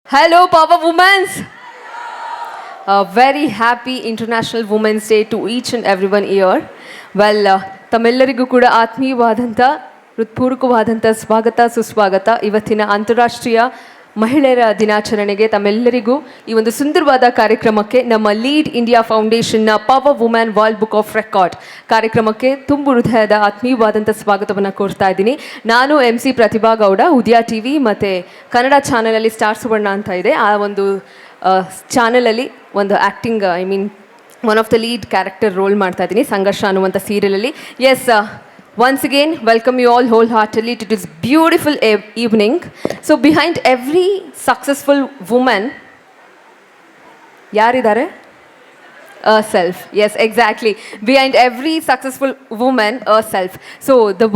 Hello, Power Women's. A very happy International Women's Day to each and everyone here. Well, ತಮ್ಮೆಲ್ಲರಿಗೂ ಕೂಡ ಆತ್ಮೀಯವಾದಂಥ ಹೃತ್ಪೂರ್ವಕವಾದಂಥ ಸ್ವಾಗತ ಸುಸ್ವಾಗತ. ಇವತ್ತಿನ ಅಂತಾರಾಷ್ಟ್ರೀಯ ಮಹಿಳೆಯರ ದಿನಾಚರಣೆಗೆ ತಮ್ಮೆಲ್ಲರಿಗೂ ಈ ಒಂದು ಸುಂದರವಾದ ಕಾರ್ಯಕ್ರಮಕ್ಕೆ ನಮ್ಮ ಲೀಡ್ ಇಂಡಿಯಾ ಫೌಂಡೇಶನ್ನ power women world book of record ಕಾರ್ಯಕ್ರಮಕ್ಕೆ ತುಂಬು ಹೃದಯದ ಆತ್ಮೀಯವಾದಂಥ ಸ್ವಾಗತವನ್ನು ಕೋರ್ತಾ ಇದ್ದೀನಿ. ನಾನು MC ಪ್ರತಿಭಾ ಗೌಡ, ಉದಯ TV ಮತ್ತು ಕನ್ನಡ ಚಾನಲಲ್ಲಿ ಸ್ಟಾರ್ ಸುವರ್ಣ ಅಂತ ಇದೆ. ಆ ಒಂದು ಚಾನಲಲ್ಲಿ ಒಂದು acting one of the lead character role ಮಾಡ್ತಾ ಇದ್ದೀನಿ ಸಂಘರ್ಷ ಅನ್ನುವಂಥ ಸೀರಿಯಲಲ್ಲಿ. Yes, once again welcome you all wholeheartedly to this beautiful evening. So behind every successful woman yaridare? A self. Yes, exactly. Behind every successful woman, a self. So the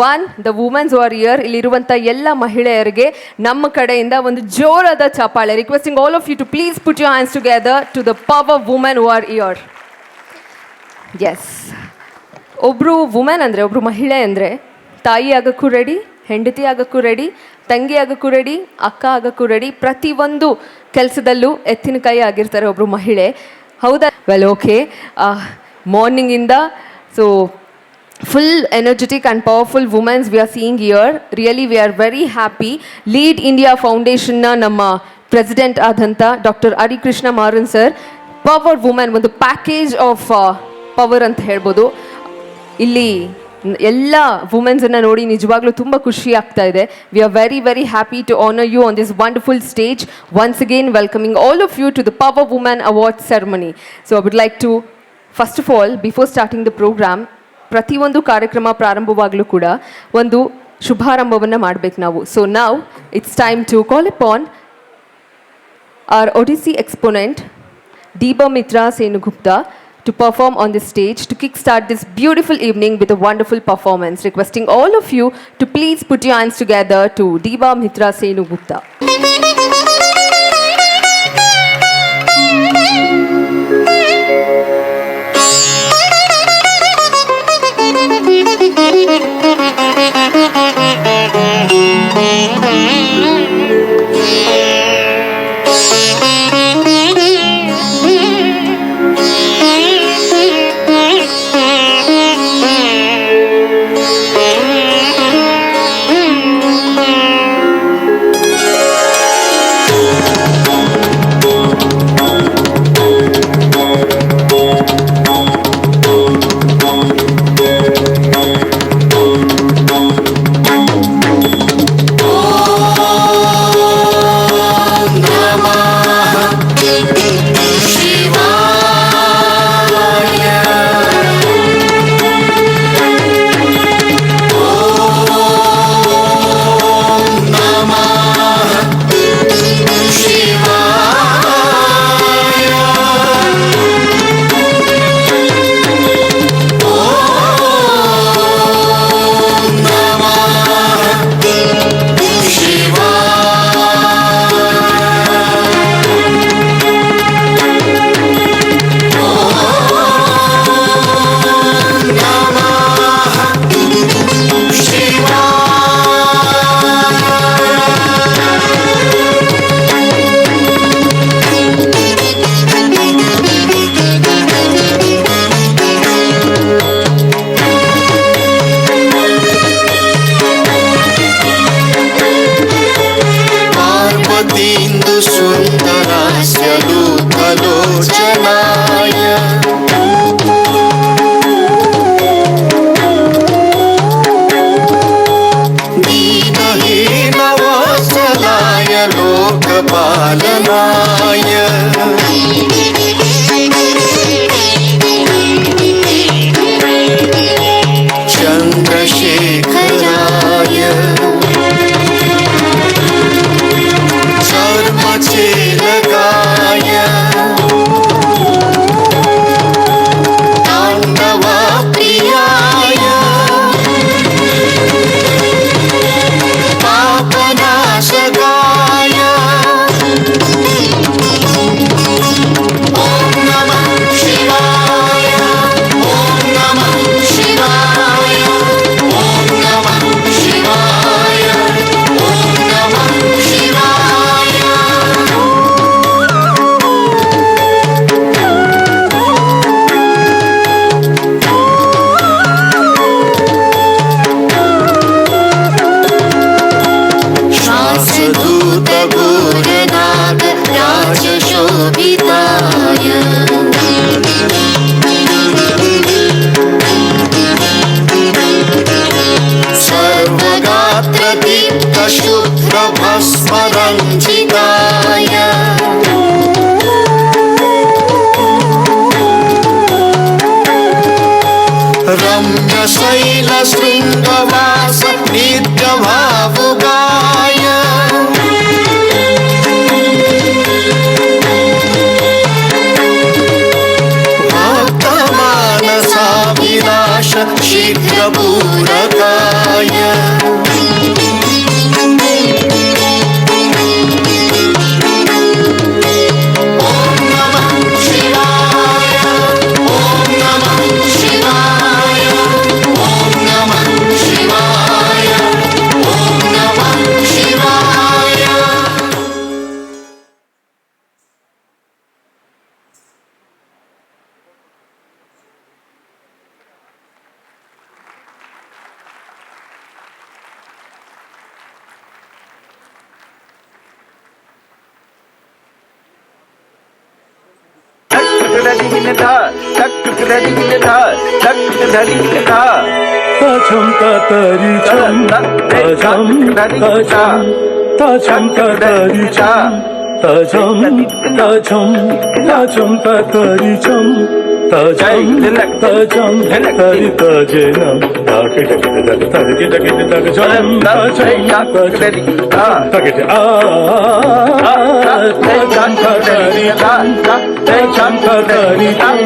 women who are here, iliruvanta ella mahileyarige namma kadeyinda ಒಂದು ಜೋರಾದ ಚಪ್ಪಾಳೆ. Requesting all of you to please put your hands together to the power women who are here. Yes. ಒಬ್ಬರು women ಅಂದರೆ, ಒಬ್ಬರು ಮಹಿಳೆ ಅಂದರೆ ತಾಯಿ ಆಗೋಕ್ಕೂ ready, ಹೆಂಡತಿ ಆಗೋಕ್ಕೂ ರೆಡಿ, ತಂಗಿ ಆಗೋಕ್ಕೂ ರೆಡಿ, ಅಕ್ಕ ಆಗೋಕ್ಕೂ ರೆಡಿ, ಪ್ರತಿಯೊಂದು ಕೆಲಸದಲ್ಲೂ ಎತ್ತಿನ ಕೈ ಆಗಿರ್ತಾರೆ ಒಬ್ಬರು ಮಹಿಳೆ. ಹೌದಾ? Well, okay. ಮಾರ್ನಿಂಗಿಂದ so full energetic and powerful women's we are seeing year. Really we are very happy. Lead India ಫೌಂಡೇಶನ್ನ ನಮ್ಮ ಪ್ರೆಸಿಡೆಂಟ್ ಆದಂಥ doctor Harikrishna Maran sir power women, ಒಂದು ಪ್ಯಾಕೇಜ್ ಆಫ್ ಪವರ್ ಅಂತ ಹೇಳ್ಬೋದು. ಇಲ್ಲಿ ಎಲ್ಲ ವುಮೆನ್ಸನ್ನು ನೋಡಿ ನಿಜವಾಗ್ಲೂ ತುಂಬ ಖುಷಿ ಆಗ್ತಾ ಇದೆ. We are very very happy to honour you on this wonderful stage. Once again welcoming all of you to the power women award ceremony. So I would like to first of all, before starting the programme, ಪ್ರತಿಯೊಂದು ಕಾರ್ಯಕ್ರಮ ಪ್ರಾರಂಭವಾಗಲೂ ಕೂಡ ಒಂದು ಶುಭಾರಂಭವನ್ನು ಮಾಡಬೇಕು ನಾವು. So now it's time to call upon our Odissi exponent Deepa Mitra Senugupta to perform on the stage to kickstart this beautiful evening with a wonderful performance. Requesting all of you to please put your hands together to Deepa Mitra Senugupta. परिपालनाय चन्द्रशेखराय चर्मचेलकाय ताण्डवप्रियाय पापनाशकाय ॐ नमः शिवाय ॐ नमः शिवाय ॐ नमः शिवाय ॐ नमः शिवाय श्वासदूतघोरनाग राजशोभिताय सर्वगात्रदीप्तशुभ्रभस्मरञ्जिताय रम्यशैलशृङ्गवास नित्यभावुगाय भक्तमानसाभिलाष शीघ्रपूरकाय तजम ततरी चम तजम तजम तजम ततरी चम तजम तजम तजम ततरी चम तजम तजम तरी तजनम ताके तके तके तके तके तके जम तजम तजम तके आ तजम ततरी चम तजम ततरी चम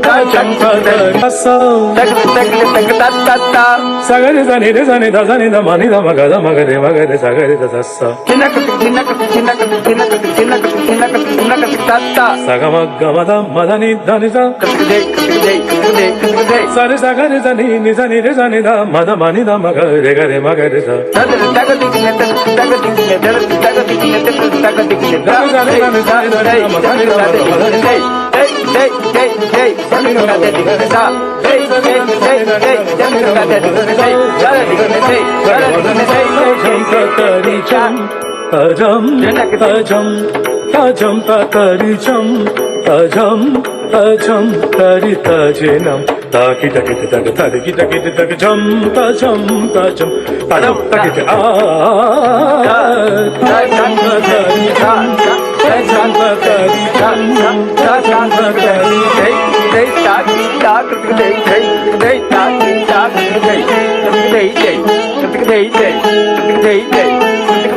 तजम ततरी सा సగరి దని రి దని ద దని ద మని ద మగ ద మగ రి మగ రి సగరి ద సస్స సగమ గమ ద మదని దని ద సరి సగరి దని ని దని రి దని ద మద మని ద మగ రి గ రి మగ రి ద తజం తజం తజం తతరి చం తజం తజం తరి తజనం తాకి తకి తగ తరికి తకి తగ జం తజం తజం తజం తకి ఆ తజం తరి చం తజం తరి చం తజం తరి జై తాకి తాకి జై జై జై తాకి తాకి జై జై జై జై జై జై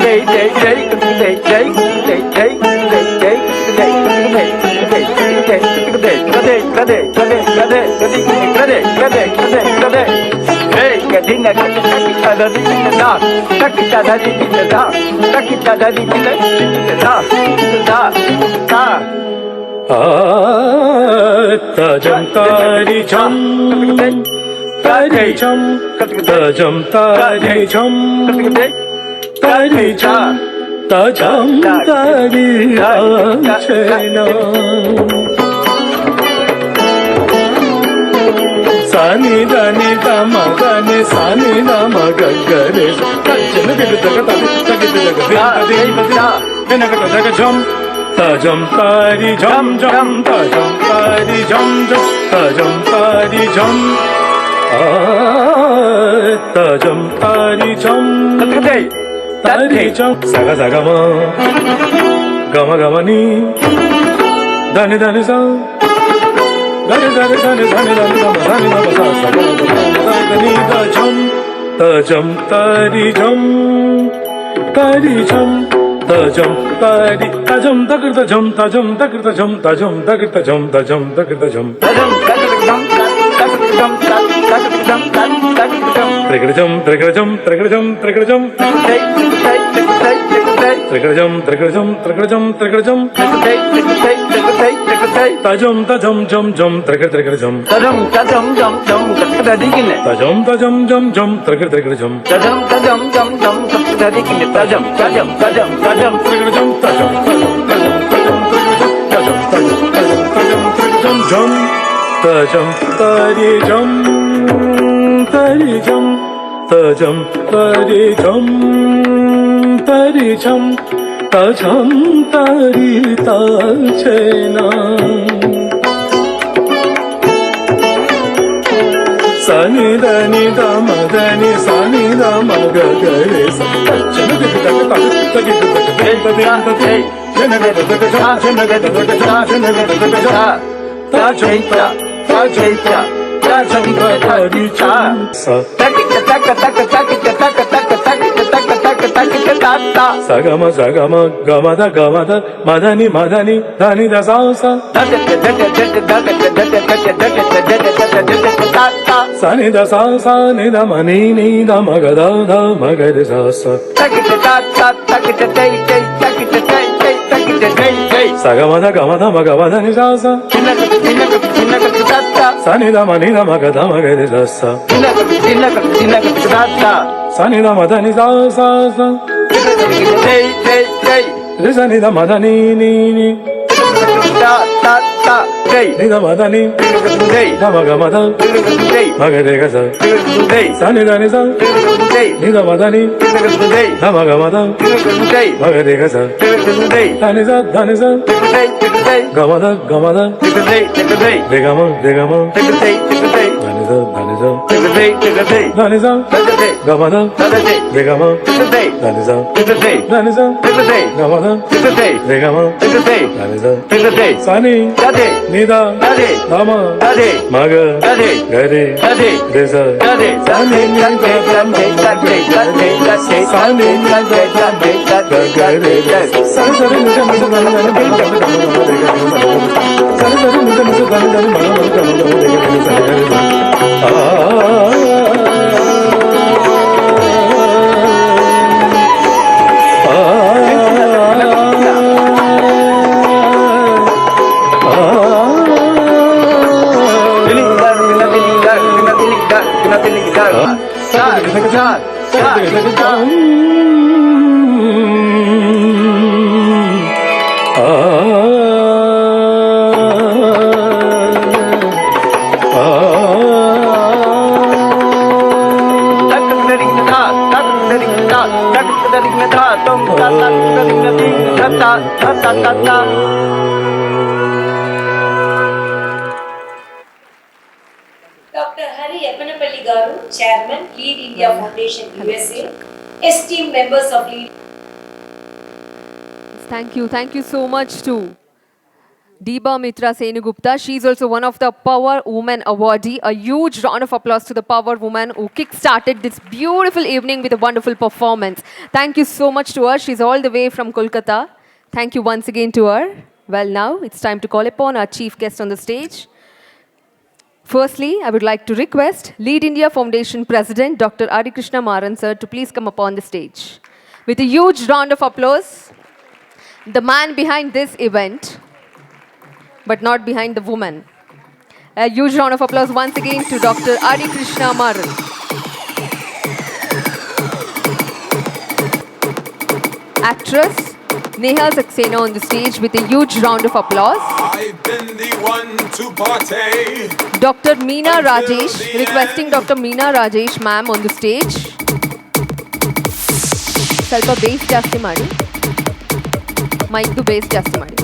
జై జై జై జై జై జై జై జై తజం తారి చం తారి చం తజం తారి చం తారి చం తజం తారి చైనా సాని దని దమ గని సాని నమ గగరే తజన బిద తగ తగ తగ తగ జం తజం తారి జం జం తజం తారి జం జం తజం తారి జం తజం తారి జం తారి జం సగ సగమ గమ గమని దని దని సా దని దని దని దని దని గమ దని గమ సా స గమ దని దజం తజం తరి జం తరి జం తజం తరి తజం తకృత జం తజం తకృత జం తజం తకృత జం తజం తకృత జం తజం తకృత జం తకృతం తకృతం తకృతం త్రికృతం త్రికృతం త్రికృతం త్రికృతం త్రికృతం త్రికృతం త్రికృతం త్రికృతం తజం తజం జం జం త్రికృ త్రికృతం తజం తజం జం జం త్రికృత దిగినే తజం తజం జం జం త్రికృ త్రికృతం తజం తజం జం జం త్రికృత దిగినే తజం తజం తజం తజం త్రికృతం తజం తజం తజం తజం త్రికృతం తజం తజం తజం తజం త్రికృతం జం తజం తరి జం తరి జం తజం తరి జం తరి జం తజం తరి తచేనా సని దని దమదని సని దమ గగరే సచ్చన దిగ తగ తగ తగ తగ తగ జనగ తగ జా జనగ తగ జా జనగ తగ జా తజైత తజైత తజం తరి చా తక తక తక తక తక తక తక తక తక తక తక సగమ సగమ గమద గమద మదని మదని ధని దసాస సని దసాస నిదమని నిదమగద మగద సాస సగమద గమద మగవద నిసాస సనిదమని నమగద మగద సాస సనిదమద నిసాస రిసనిద మదని ని నిదమదని నమగమద మగదే గస సనిదని స నిదమదని నమగమద మగదే గస ధనిస ధనిస గమద గమద దిగమ దిగమ ధనిస ధనిస ధనిస గమద దిగమ ధనిస ధనిస గమద దిగమ ధనిస సని నిద నమ మగ గరి దేశ సని సని గరి సరి సరి నిజ నిజ ధన ధన సరి సరి నిజ నిజ ధన ధన మన మన ధన Dr. Hari Eppanapalli Garu, Chairman, Lead India Foundation, USA, esteemed members of Lead. Thank you so much to Deba Mitra Senugupta. She is also one of the Power Woman awardee. A huge round of applause to the Power Woman who kick-started this beautiful evening with a wonderful performance. Thank you so much to her. She's all the way from Kolkata. Thank you once again to her. Well, now it's time to call upon our chief guest on the stage. Firstly, I would like to request Lead India Foundation President Dr. Ari Krishna Maran sir to please come upon the stage. With a huge round of applause, the man behind this event, but not behind the woman. A huge round of applause once again to Dr. Ari Krishna Maran. Actress Neha Saxena on the stage with a huge round of applause. I've been the one to party. Dr. Meena Rajesh, requesting Dr. Meena Rajesh ma'am on the stage. ಸ್ವಲ್ಪ base ಜಾಸ್ತಿ ಮಾಡಿ, ಮೈಕ್ದು base ಜಾಸ್ತಿ ಮಾಡಿ.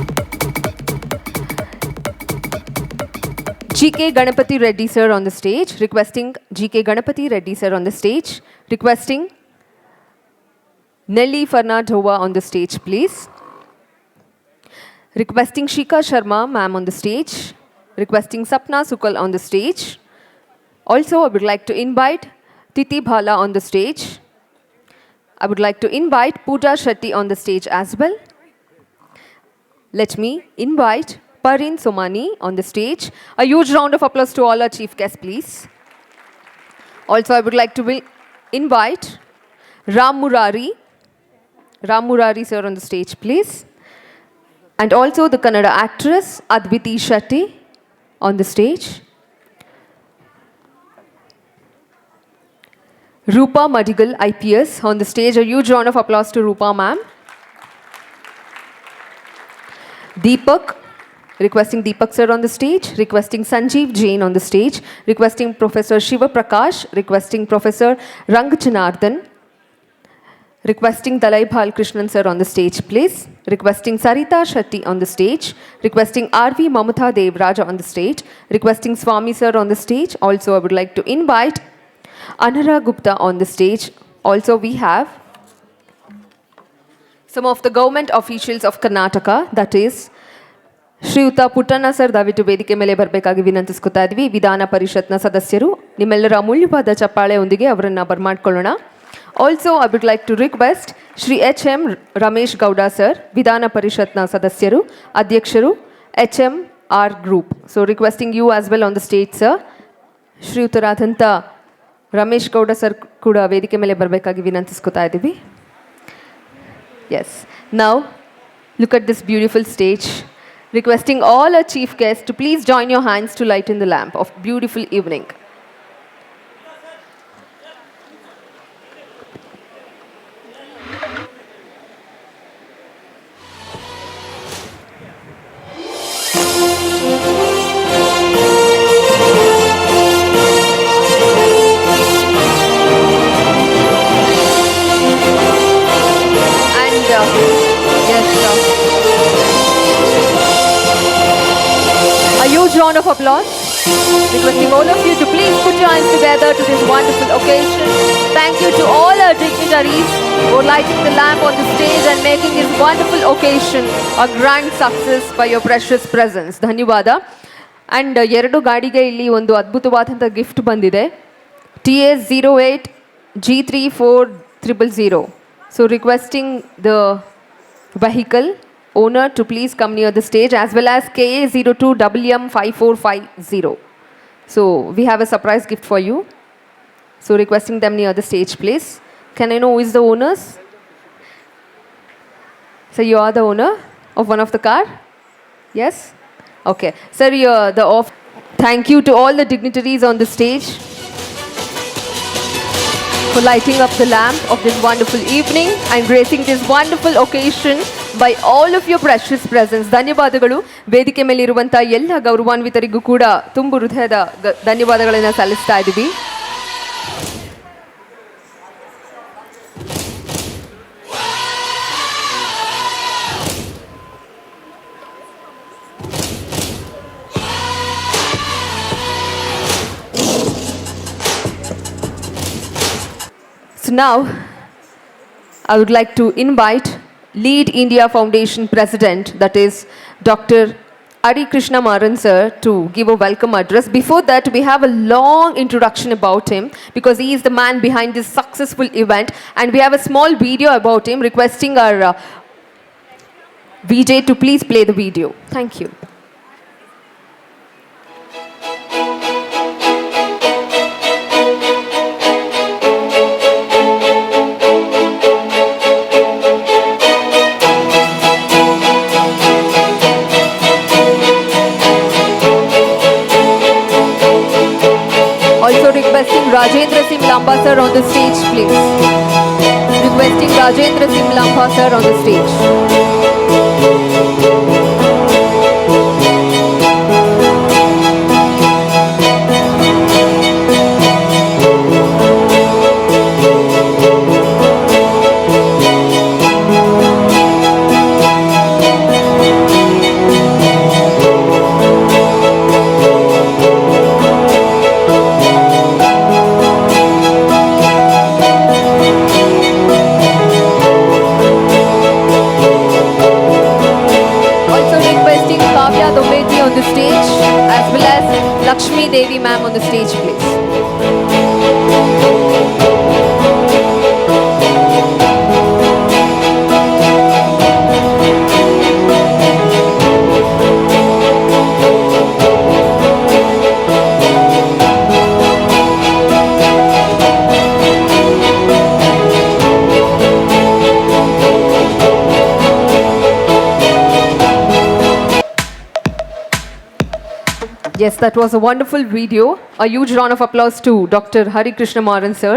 GK Ganapati Reddy sir on the stage, requesting GK Ganapati Reddy sir on the stage, requesting Nelly Fernandova on the stage, please. Requesting Shika Sharma, ma'am, on the stage. Requesting Sapna Sukal on the stage. Also, I would like to invite Titi Bhala on the stage. I would like to invite Pooja Shetty on the stage as well. Let me invite Parin Somani on the stage. A huge round of applause to all our chief guests, please. Also, I would like to invite Ram Murari. Ram Murari, sir, on the stage, please. And also the Kannada actress Adviti Shetty on the stage. Rupa Madigal, IPS, on the stage. A huge round of applause to Rupa, ma'am. Deepak, requesting Deepak sir on the stage. Requesting Sanjeev Jain on the stage. Requesting Professor Shiva Prakash. Requesting Professor Rang Chanardhan. Requesting Dalai Bhal Krishnan sir on the stage, please. Requesting Sarita Shetty on the stage. Requesting R.V. Mamatha Devraja on the stage. Requesting Swami sir on the stage. Also, I would like to invite Anara Gupta on the stage. Also, we have some of the government officials of Karnataka, that is ಶ್ರೀಯುತ Puttanna sir ದಯವಿಟ್ಟು ವೇದಿಕೆ ಮೇಲೆ ಬರಬೇಕಾಗಿ ವಿನಂತಿಸ್ಕೊತಾ ಇದ್ವಿ. ವಿಧಾನ ಪರಿಷತ್ನ ಸದಸ್ಯರು ನಿಮ್ಮೆಲ್ಲರ ಅಮೂಲ್ಯವಾದ ಚಪ್ಪಾಳೆಯೊಂದಿಗೆ ಅವರನ್ನು ಬರ್ಮಾಡ್ಕೊಳ್ಳೋಣ. Also I would like to request Shri H M. Ramesh Gowda sir, ವಿಧಾನ ಪರಿಷತ್ನ ಸದಸ್ಯರು, ಅಧ್ಯಕ್ಷರು HMR group. So requesting you as well on the stage sir. ಶ್ರೀಯುತರಾದಂಥ ರಮೇಶ್ ಗೌಡ ಸರ್ ಕೂಡ ವೇದಿಕೆ ಮೇಲೆ ಬರಬೇಕಾಗಿ ವಿನಂತಿಸ್ಕೊತಾ ಇದ್ದೀವಿ. Yes, now look at this beautiful stage. Requesting all our chief guests to please join your hands to lighten the lamp of beautiful evening. And yes, a huge round of applause. Requesting all of you to please put your hands together to this wonderful occasion. Thank you to all our dignitaries for lighting the lamp on the stage and making this wonderful occasion a grand success by your precious presence. ಧನ್ಯವಾದ. And ಎರಡು ಗಾಡಿಗೆ ಇಲ್ಲಿ ಒಂದು ಅದ್ಭುತವಾದಂಥ gift ಬಂದಿದೆ. TS 08 G3400. So requesting the vehicle owner to please come near the stage, as well as KA 02 WM5450. So we have a surprise gift for you. So requesting them near the stage, please. Can I know who is the owners? So you are the owner of one of the car? Yes? Okay. Sir, you're the off. Thank you to all the dignitaries on the stage for lighting up the lamp of this wonderful evening and gracing this wonderful occasion by all of your precious presence. ಧನ್ಯವಾದಗಳು. ವೇದಿಕೆ ಮೇಲಿರುವಂಥ ಎಲ್ಲ ಗೌರವಾನ್ವಿತರಿಗೂ ಕೂಡ ತುಂಬು ಹೃದಯದ ಧನ್ಯವಾದಗಳನ್ನು ಸಲ್ಲಿಸ್ತಾ ಇದ್ದೀವಿ. So now, I would like to invite Lead India Foundation President, that is Dr. Ari Krishna Maran sir, to give a welcome address. Before that, we have a long introduction about him because he is the man behind this successful event, and we have a small video about him. Requesting our VJ to please play the video. Thank you. Also requesting Rajendra Singh Lamba sir on the stage, please. Requesting Rajendra Singh Lamba sir on the stage. Lakshmi Devi ma'am on the stage, please. Yes, that was a wonderful video. A huge round of applause to Dr. Hari Krishna Maran sir.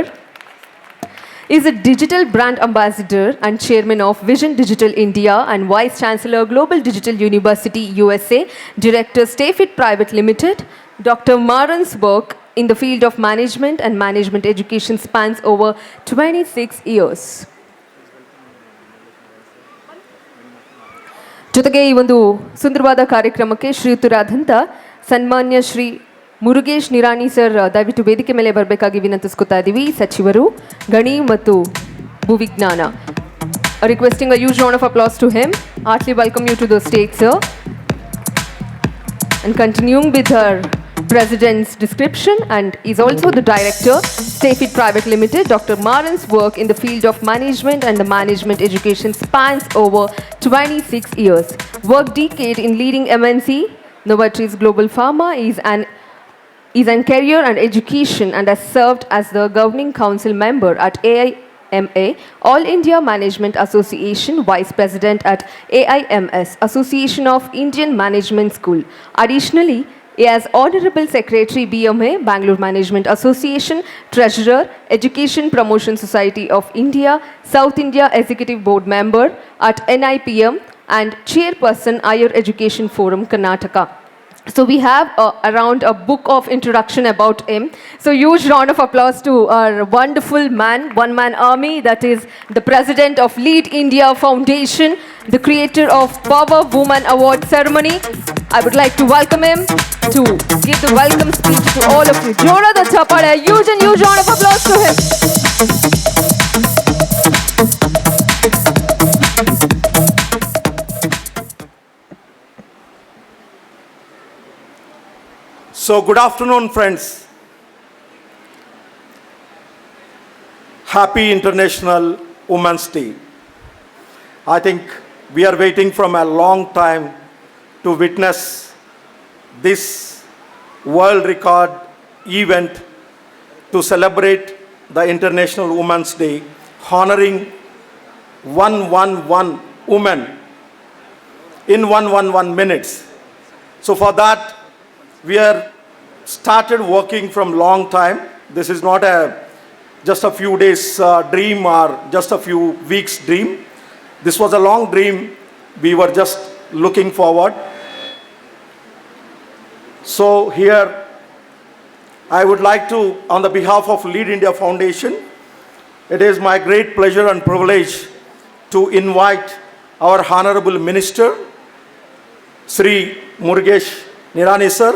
Is a digital brand ambassador and chairman of Vision Digital India and Vice Chancellor Global Digital University USA, Director Stayfit Private Limited. Dr. Maran's work in the field of management and management education spans over 26 years. ಜೊತೆಗೆ ಈ ಒಂದು ಸುಂದರವಾದ ಕಾರ್ಯಕ್ರಮಕ್ಕೆ ಶ್ರೀಯುತರಾದಂಥ ಸನ್ಮಾನ್ಯ Shri Murugesh Nirani sir ದಯವಿಟ್ಟು ವೇದಿಕೆ ಮೇಲೆ ಬರಬೇಕಾಗಿ ವಿನಂತಿಸ್ಕೊತಾ ಇದ್ದೀವಿ. ಸಚಿವರು ಗಣಿ ಮತ್ತು ಭೂವಿಜ್ಞಾನ. Requesting a huge round of applause to him. Heartly welcome you to the stage sir. And continuing with her president's description, and is also the director, Stayfit Private Limited. Dr. Maran's work in the field of management and the management education spans over 26 years. Work decade in leading MNC, Novartis Global Pharma, is an career and education and has served as the governing council member at AIMA, All India Management Association, Vice President at AIMS, Association of Indian Management School. Additionally, as Honorable Secretary BMA, Bangalore Management Association, Treasurer, Education Promotion Society of India, South India Executive Board Member at NIPM, and Chairperson Higher Education Forum, Karnataka. So we have around a book of introduction about him. So huge round of applause to our wonderful man, one-man army, that is the president of Lead India Foundation, the creator of Power Woman Award ceremony. I would like to welcome him to give the welcome speech to all of you. Jora the Chapala, huge round of applause to him. So, good afternoon, friends. Happy International Women's Day. I think we are waiting from a long time to witness this world record event to celebrate the International Women's Day, honoring 111 women in 111 minutes. So for that, we are started working from long time. This is not just a few days dream or just a few weeks dream. This was a long dream. We were just looking forward. So here, I would like to, on the behalf of Lead India Foundation, it is my great pleasure and privilege to invite our Honorable Minister, Sri Murugesh Nirani sir,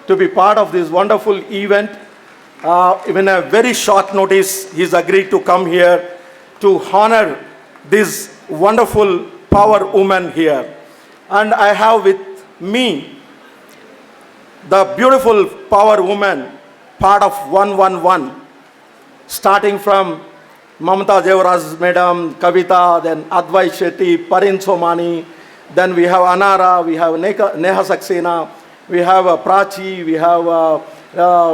to be part of this wonderful event. Even a very short notice, he's agreed to come here to honor this wonderful power woman here. And I have with me the beautiful power woman, part of 111, starting from Mamata Devaraj Madam, Kavita, then Advai Shetty, Parin Somani, then we have Anara, we have Neha Saxena, we have Prachi, we have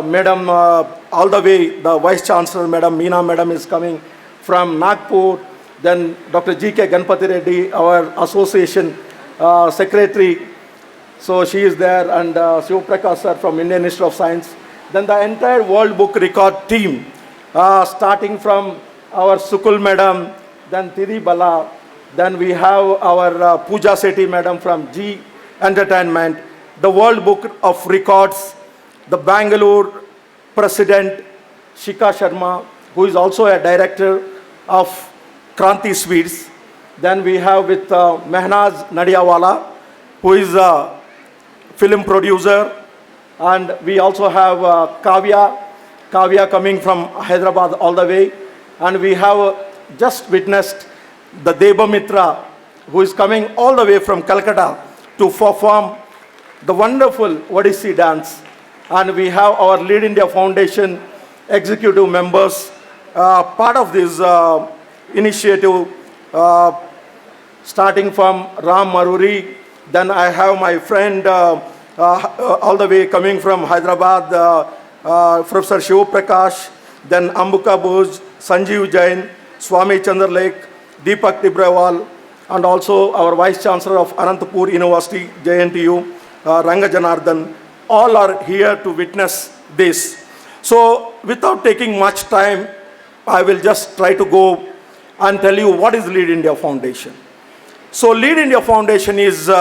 Madam, all the way, the Vice Chancellor, Madam Meena Madam is coming from Nagpur, then Dr. G.K. Ganpati Reddy, our association secretary, so she is there, and Shiv Prakash sir from Indian Institute of Science. Then the entire World Book Record team, starting from our Sukul Madam, then Tidi Bala, then we have our Pooja Sethi Madam from G Entertainment, the World Book of Records, the Bangalore President Shika Sharma, who is also a director of Kranti Sweets. Then we have with Mehnaz Nadiawala, who is a film producer. And we also have Kavya coming from Hyderabad all the way. And we have just witnessed the Deba Mitra, who is coming all the way from Calcutta to perform the wonderful Odissi dance. and we have our Lead India Foundation executive members part of this initiative, starting from Ram Maruri. Then I have my friend all the way coming from Hyderabad, Professor Shiv Prakash, then Ambuka Bose, Sanjeev Jain, Swami Chandralek, Deepak Tibrawal, and also our Vice Chancellor of Anantapur University, JNTU, Ranga Janardhan. All are here to witness this. So without taking much time, I will just try to go and tell you what is Lead India Foundation. So Lead India Foundation is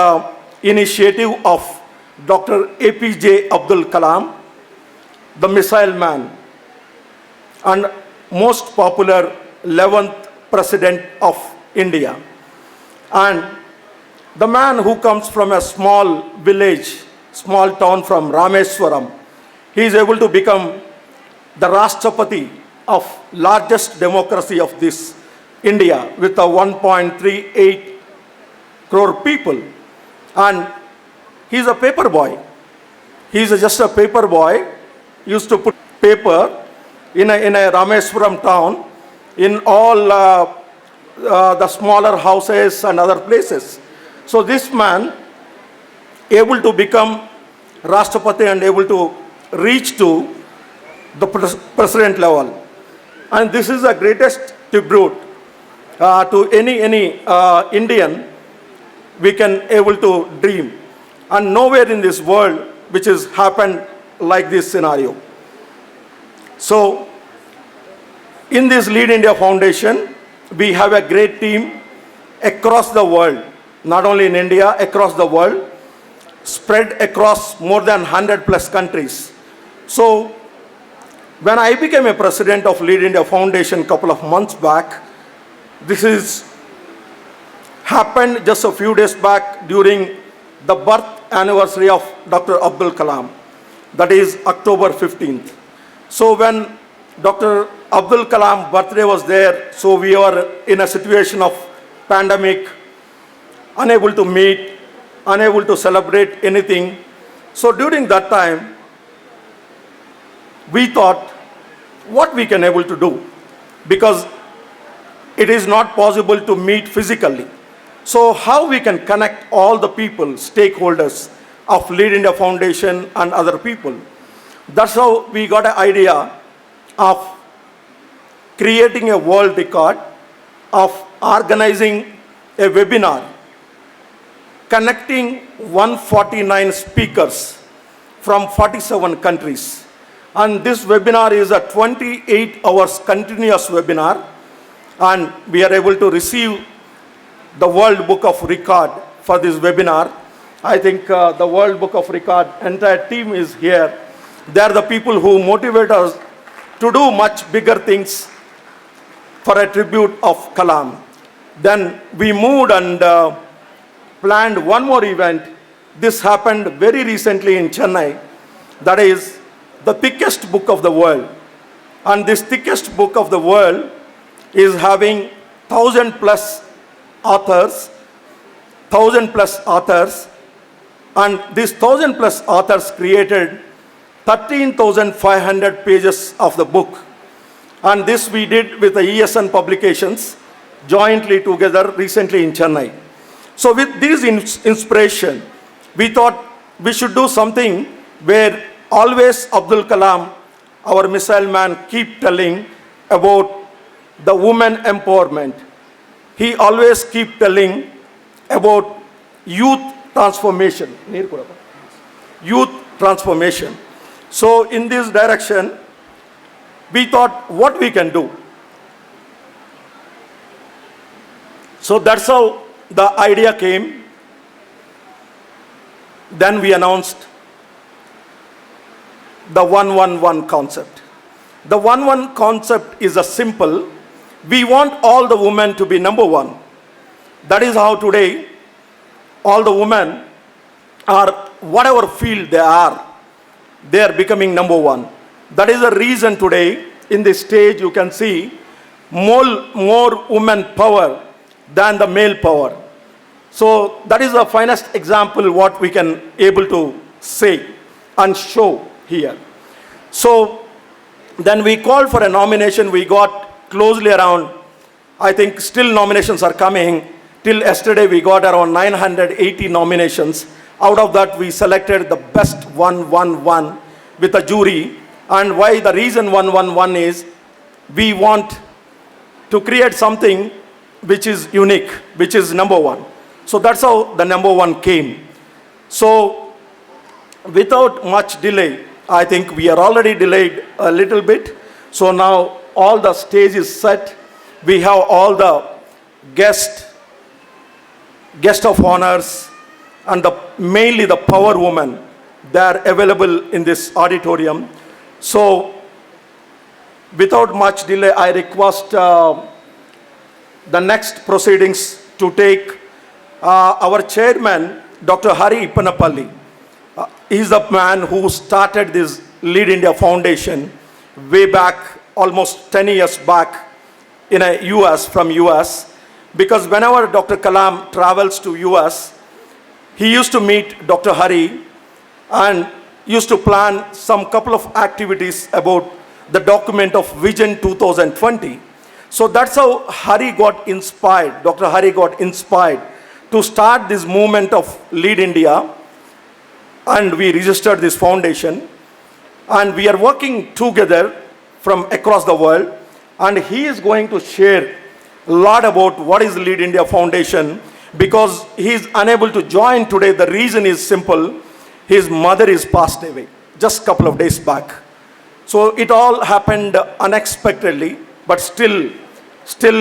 initiative of Dr. APJ Abdul Kalam, the missile man, and most popular 11th President of India. And the man who comes from a small village, small town from Rameswaram, he is able to become the Rashtrapati of largest democracy of this India with a 1.38 crore people. And he is a paper boy. He is just a paper boy, used to put paper in a Rameswaram town in all the smaller houses and other places. So this man able to become Rashtrapati and able to reach to the president level. And this is the greatest tribute to any Indian we can able to dream. And nowhere in this world which has happened like this scenario. So in this Lead India Foundation, we have a great team across the world, not only in India, across the world, spread across more than 100 plus countries. So when I became a president of Lead India Foundation a couple of months back, this is happened just a few days back during the birth anniversary of Dr. Abdul Kalam, that is October 15th. So when Dr. Abdul Kalam birthday was there, so we were in a situation of pandemic, unable to meet, unable to celebrate anything. So during that time, we thought what we can able to do, because it is not possible to meet physically. So how we can connect all the people, stakeholders of Lead India Foundation and other people. That's how we got an idea of creating a world record, of organizing a webinar, connecting 149 speakers from 47 countries. And this webinar is a 28 hours continuous webinar, and we are able to receive the World Book of Record for this webinar. I think the World Book of Record entire team is here. They are the people who motivate us to do much bigger things for a tribute of Kalam. Then we moved and planned one more event. This happened very recently in Chennai. That is the thickest book of the world. And this thickest book of the world is having 1,000 plus authors, and these 1,000 plus authors created 13,500 pages of the book. And this we did with the ESN Publications jointly together recently in Chennai. So with this inspiration, we thought we should do something where always Abdul Kalam, our missile man, keep telling about the women empowerment. He always keep telling about youth transformation. Youth transformation. So in this direction, we thought what we can do. So that's how the idea came. Then we announced the 111 concept. The 111 concept is a simple. We want all the women to be number one. That is how today all the women are, whatever field they are becoming number one. That is the reason today in this stage you can see more women power than the male power. So that is the finest example what we can able to say and show. here. So then we called for a nomination. We got closely around, I think still nominations are coming. Till yesterday we got around 980 nominations. Out of that we selected the best 111 with a jury. And why the reason 111 is, we want to create something which is unique, which is number one. So that's how the number one came. So without much delay, I think we are already delayed a little bit. So now all the stage is set. We have all the guest of honors and mainly the power women. They are available in this auditorium. So without much delay, I request the next proceedings to take our chairman, Dr. Hari Ippanapalli. He is the man who started this Lead India Foundation way back, almost 10 years back in from US. Because whenever Dr. Kalam travels to US, he used to meet Dr. Hari and used to plan some couple of activities about the document of Vision 2020. So that's how Hari got inspired, Dr. Hari got inspired to start this movement of Lead India, and we registered this foundation, and we are working together from across the world, and he is going to share a lot about what is Lead India Foundation, because he is unable to join today. The reason is simple: his mother is passed away just a couple of days back. So it all happened unexpectedly, but still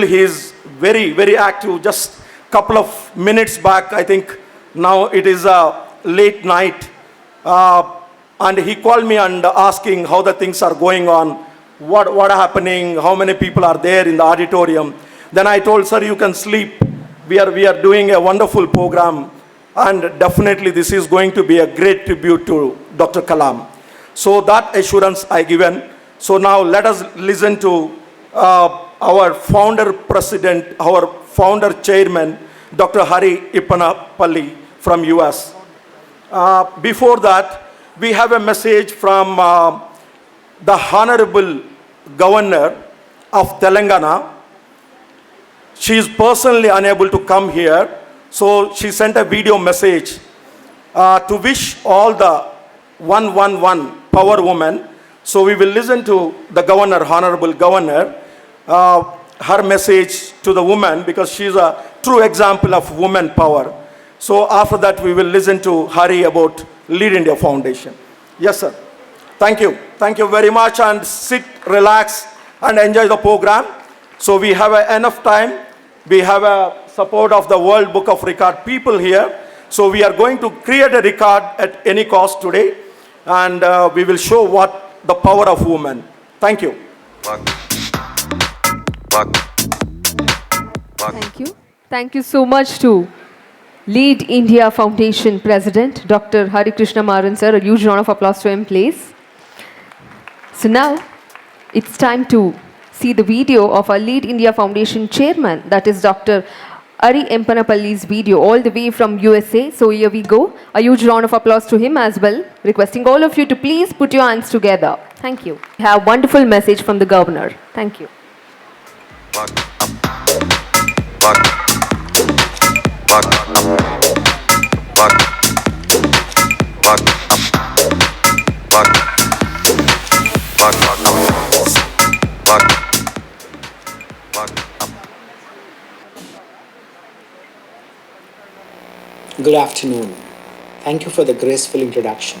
he is very, very active. Just a couple of minutes back, I think now it is a late night, and he called me and asking how the things are going on, what are happening, how many people are there in the auditorium. Then I told, sir, you can sleep. We are doing a wonderful program, and definitely this is going to be a great tribute to Dr. Kalam. So that assurance I given. So now let us listen to our founder president, our founder chairman, Dr. Hari Ippanapalli from US. Before that, we have a message from the Honorable Governor of Telangana. She is personally unable to come here, so she sent a video message to wish all the 111 power women. So we will listen to the governor, Honorable Governor, her message to the woman, because she is a true example of woman power. So after that, we will listen to Hari about Lead India Foundation. Yes, sir. Thank you. Thank you very much, and sit, relax, and enjoy the program. So we have enough time. We have a support of the World Book of Record people here. So we are going to create a record at any cost today, and we will show what the power of women. Thank you. Thank you. Thank you so much to Lead India Foundation President, Dr. Hari Krishna Maran sir. A huge round of applause to him, please. So now, it's time to see the video of our Lead India Foundation Chairman, that is Dr. Hari Ippanapalli's video, all the way from USA. So here we go. A huge round of applause to him as well. Requesting all of you to please put your hands together. Thank you. We have a wonderful message from the governor. Thank you. Good afternoon. Thank you for the graceful introduction.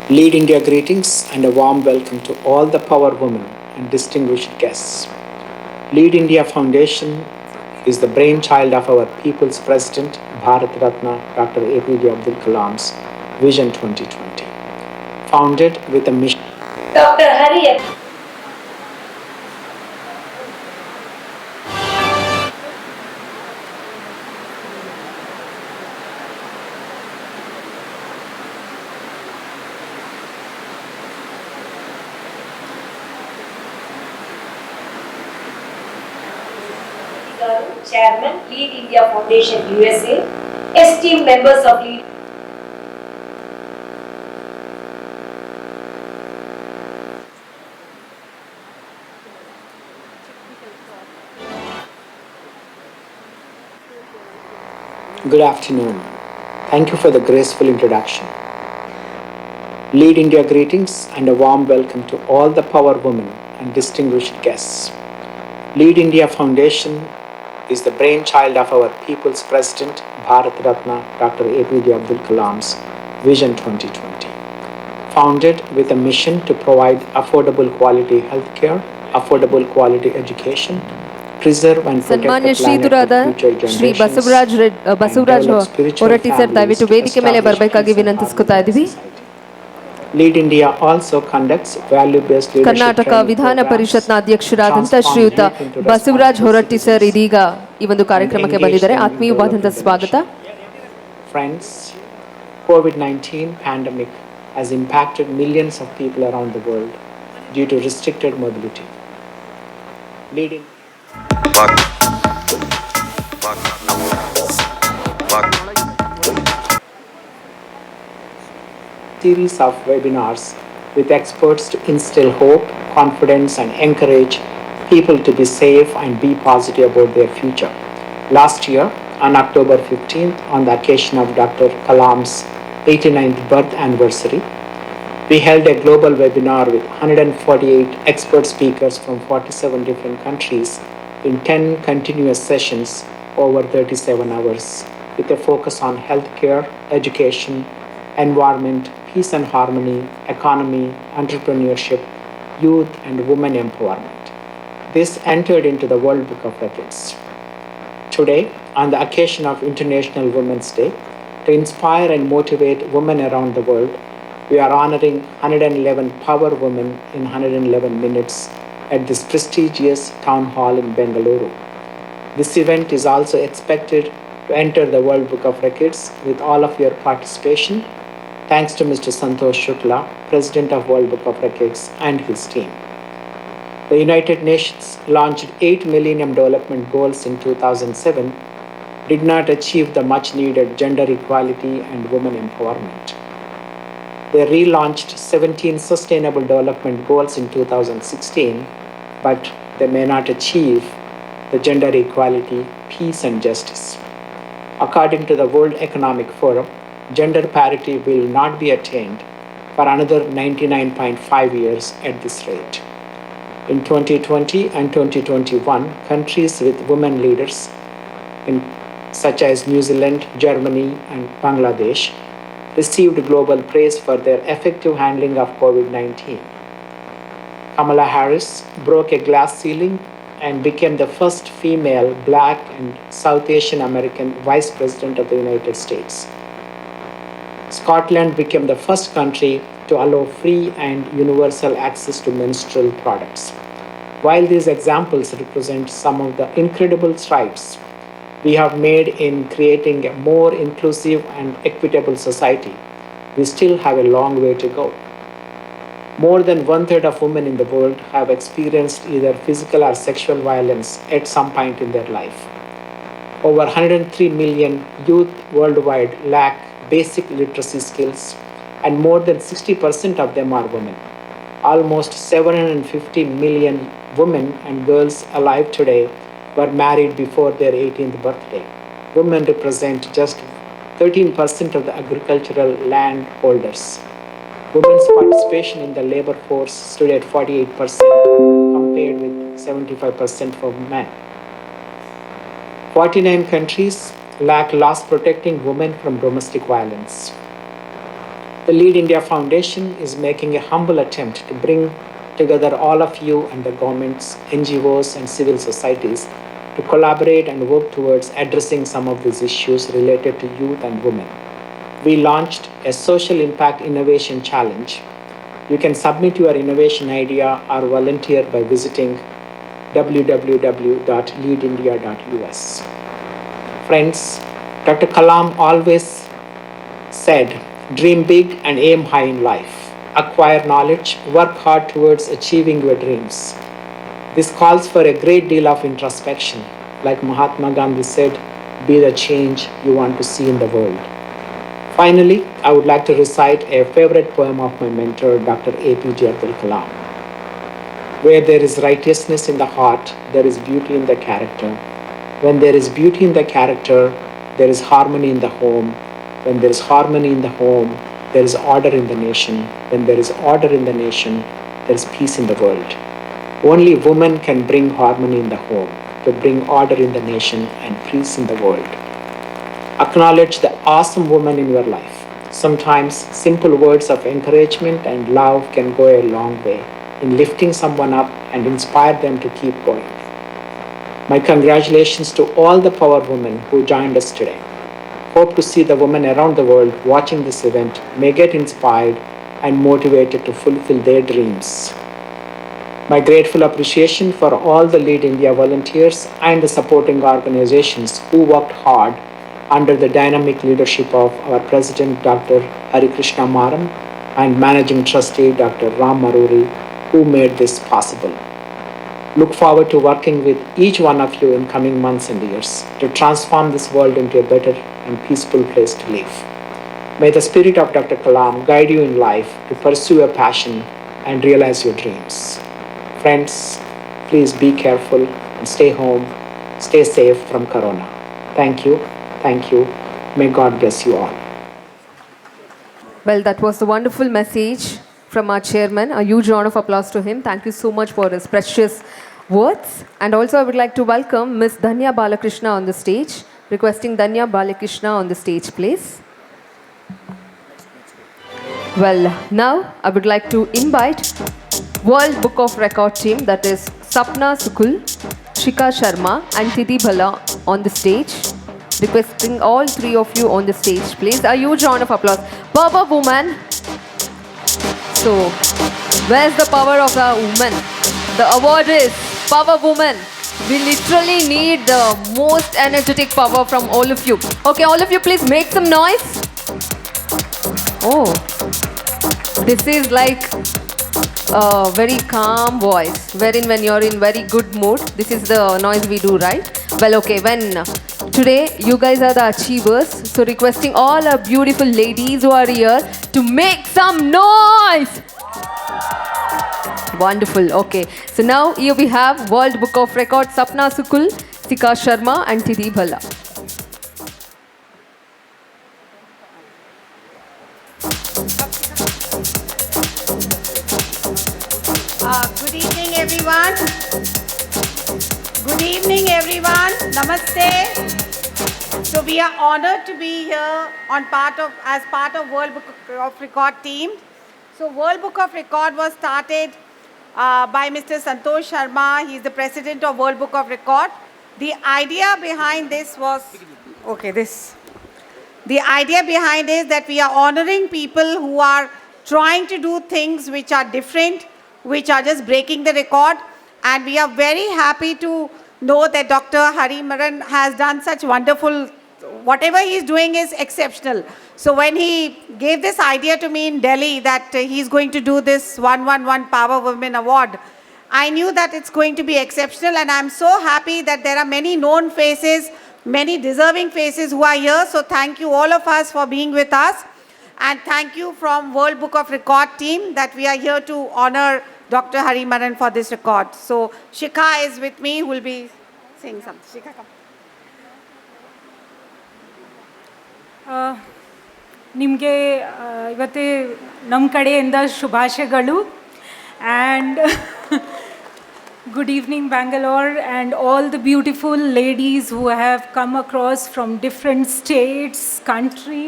Lead India greetings and a warm welcome to all the power women and distinguished guests. Lead India Foundation is the brainchild of our people's president, Bharat Ratna Dr. APJ Abdul Kalam's Vision 2020. Founded with a mission. Dr. Hari Chairman, Lead India Foundation USA, esteemed members of Lead Good afternoon. Thank you for the graceful introduction. Lead India greetings and a warm welcome to all the power women and distinguished guests. Lead India Foundation is the brainchild of our people's president, Bharat Ratna Dr. APJ Abdul Kalam's Vision 2020. Founded with a mission to provide affordable quality healthcare, affordable quality education, preserve and protect ಸನ್ಮಾನ್ಯ the planet ಶ್ರೀಯುತರಾದ for future Shri generations, Basavaraj and develop spiritual Horatti sir families ದಯವಿಟ್ಟು to ವೇದಿಕೆ ಮೇಲೆ establish ಬರಬೇಕಾಗಿ peace and ವಿನಂತಿಸ್ಕೊತಾ harmony in ಇದ್ದೀವಿ. society. Lead India also conducts value-based leadership Karnataka training ವಿಧಾನ programs, ಪರಿಷತ್ನ ಅಧ್ಯಕ್ಷರಾದಂಥ transform ಶ್ರೀಯುತ youth into Basavaraj responsible Horatti sir citizens, ಇದೀಗ ಈ ಒಂದು ಕಾರ್ಯಕ್ರಮಕ್ಕೆ and engage ಬಂದಿದ್ದಾರೆ. them in ಆತ್ಮೀಯವಾದಂಥ developing the ಸ್ವಾಗತ. nation. Friends, COVID-19 pandemic has impacted millions of people around the world due to restricted mobility. Leading series of webinars with experts to instill hope, confidence, and encourage people to be safe and be positive about their future. Last year, on October 15th, on the occasion of Dr. Kalam's 89th birth anniversary, we held a global webinar with 148 expert speakers from 47 different countries in 10 continuous sessions over 37 hours, with a focus on healthcare, education, environment, peace and harmony, economy, entrepreneurship, youth, and women empowerment. This entered into the World Book of Records. Today, on the occasion of International Women's Day, to inspire and motivate women around the world, we are honoring 111 power women in 111 minutes at this prestigious town hall in Bengaluru. This event is also expected to enter the World Book of Records with all of your participation, thanks to Mr. Santosh Shukla, President of World Book of Records, and his team. The United Nations launched 8 Millennium Development Goals in 2007, did not achieve the much needed gender equality and women empowerment. They relaunched 17 Sustainable Development Goals in 2016, but they may not achieve the gender equality, peace, and justice. According to the World Economic Forum, gender parity will not be attained for another 99.5 years at this rate. In 2020 and 2021, countries with women leaders, such as New Zealand, Germany, and Bangladesh, received global praise for their effective handling of COVID-19. Kamala Harris broke a glass ceiling and became the first female, Black, and South Asian American Vice President of the United States. Scotland became the first country to allow free and universal access to menstrual products. While these examples represent some of the incredible strides we have made in creating a more inclusive and equitable society, we still have a long way to go. More than 1/3 of women in the world have experienced either physical or sexual violence at some point in their life. Over 103 million youth worldwide lack basic literacy skills, and more than 60% of them are women. Almost 750 million women and girls alive today were married before their 18th birthday. Women represent just 13% of the agricultural land holders. Women's participation in the labor force stood at 48% compared with 75% for men. 49 countries lack laws protecting women from domestic violence. The Lead India Foundation is making a humble attempt to bring together all of you and the governments, NGOs, and civil societies to collaborate and work towards addressing some of these issues related to youth and women. We launched a social impact innovation challenge. You can submit your innovation idea or volunteer by visiting www.leadindia.us. Friends, Dr. Kalam always said, dream big and aim high in life. Acquire knowledge, work hard towards achieving your dreams. This calls for a great deal of introspection. Like Mahatma Gandhi said, be the change you want to see in the world. Finally, I would like to recite a favorite poem of my mentor, Dr. APJ Abdul Kalam. Where there is righteousness in the heart, there is beauty in the character. When there is beauty in the character, there is harmony in the home. When there is harmony in the home, there is order in the nation. When there is order in the nation, there is peace in the world. Only women can bring harmony in the home, to bring order in the nation and peace in the world. Acknowledge the awesome woman in your life. Sometimes simple words of encouragement and love can go a long way in lifting someone up and inspire them to keep going. My congratulations to all the power women who joined us today. Hope to see the women around the world watching this event may get inspired and motivated to fulfill their dreams. My grateful appreciation for all the Lead India volunteers and the supporting organizations who worked hard under the dynamic leadership of our President Dr. Hari Krishna Maram and Managing Trustee Dr. Ram Maruri, who made this possible. Look forward to working with each one of you in coming months and years to transform this world into a better and peaceful place to live. May the spirit of Dr. Kalam guide you in life to pursue your passion and realize your dreams. Friends, please be careful and stay home, stay safe from Corona. Thank you. Thank you. May God bless you all. Well, that was the wonderful message from our chairman. A huge round of applause to him. Thank you so much for his precious words. And also I would like to welcome Miss Dhanya Balakrishna on the stage. Requesting Dhanya Balakrishna on the stage, please. Well, now I would like to invite World Book of Record team, that is Sapna Sukul, Shika Sharma and Tidhi Bhala on the stage. Requesting all three of you on the stage, please. A huge round of applause. Power woman. So, where's the power of the woman? The award is Power Woman. We literally need the most energetic power from all of you. Okay, all of you please make some noise. Oh, this is like a very calm voice, wherein when you're in very good mood, this is the noise we do, right? Well, okay, when today you guys are the achievers, so requesting all our beautiful ladies who are here to make some noise. Wonderful. Okay. So now here we have World Book of Records, Sapna Sukul, Sika Sharma and Tidhi Bhala. Good evening, everyone. Good evening, everyone. Namaste. So we are honored to be here as part of World Book of Record team. So World Book of Record was started by Mr. Santosh Sharma. He is the president of World Book of Record. The idea behind this was, the idea behind is that we are honoring people who are trying to do things which are different, which are just breaking the record. And we are very happy to know that Dr. Hari Maran has done such wonderful, whatever he is doing is exceptional. So when he gave this idea to me in Delhi that he's going to do this 111 Power Women Award, I knew that it's going to be exceptional, and I'm so happy that there are many known faces, many deserving faces who are here. So thank you all of us for being with us, and thank you from World Book of Record team that we are here to honor Dr. Hari Maran for this record. So Shikha is with me, who will be saying something. Shikha, come. ನಿಮಗೆ ಇವತ್ತೇ ನಮ್ಮ ಕಡೆಯಿಂದ ಶುಭಾಶಯಗಳು and good evening Bangalore and all the beautiful ladies who have come across from different states, country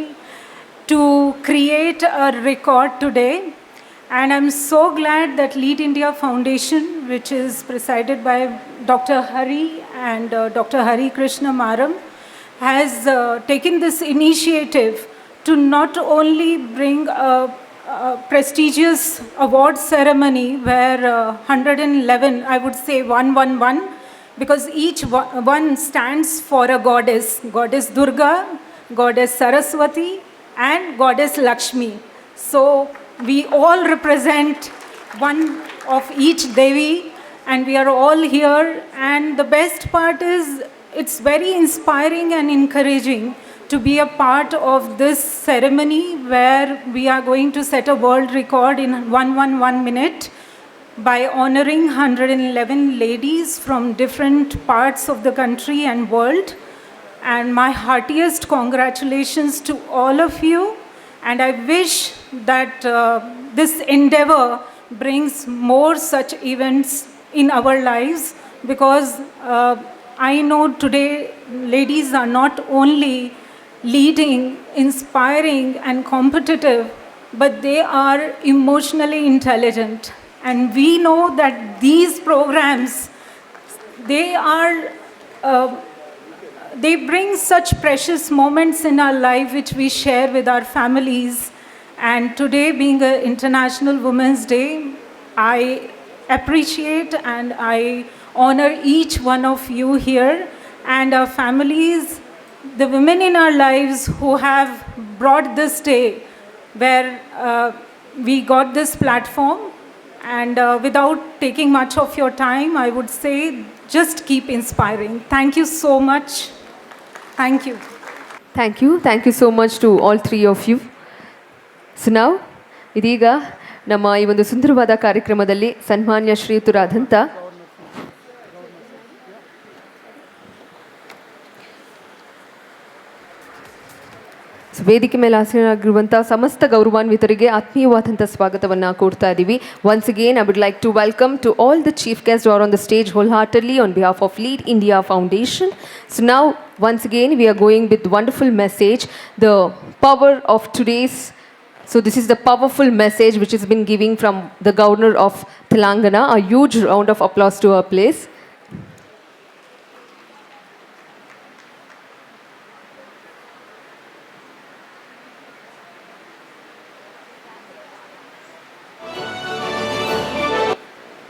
to create a record today. And I'm so glad that Lead India Foundation, which is presided by Dr. Hari and Dr. Hari Krishna Maram, has taken this initiative to not only bring a prestigious award ceremony where 111, I would say 111, because each one stands for a goddess, Goddess Durga, Goddess Saraswati and Goddess Lakshmi. So we all represent one of each Devi and we are all here, and the best part is it's very inspiring and encouraging to be a part of this ceremony where we are going to set a world record in 111 minute by honoring 111 ladies from different parts of the country and world. And my heartiest congratulations to all of you. And I wish that this endeavor brings more such events in our lives, because I know today ladies are not only leading, inspiring, and competitive, but they are emotionally intelligent. And we know that these programs, they are they bring such precious moments in our life which we share with our families. And today being an International Women's Day, I appreciate and I honor each one of you here and our families, the women in our lives who have brought this day where we got this platform. And without taking much of your time, I would say just keep inspiring. Thank you so much. Thank you. Thank you so much to all three of you. So ನಾವು ಇದೀಗ ನಮ್ಮ ಈ ಒಂದು ಸುಂದರವಾದ ಕಾರ್ಯಕ್ರಮದಲ್ಲಿ ಸನ್ಮಾನ್ಯ ಶ್ರೀಯುತರಾದಂಥ ವೇದಿಕೆ ಮೇಲೆ ಆಸೀನರಾಗಿರುವಂಥ ಸಮಸ್ತ ಗೌರವಾನ್ವಿತರಿಗೆ ಆತ್ಮೀಯವಾದಂಥ ಸ್ವಾಗತವನ್ನು ಕೋರ್ತಾ ಇದ್ದೀವಿ. Once again I would like to welcome to all the chief guest are on the stage wholeheartedly on behalf of lead India foundation. So now once again we are going with wonderful message, the power of today's. So this is the powerful message which has been giving from the governor of Telangana. A huge round of applause to her place.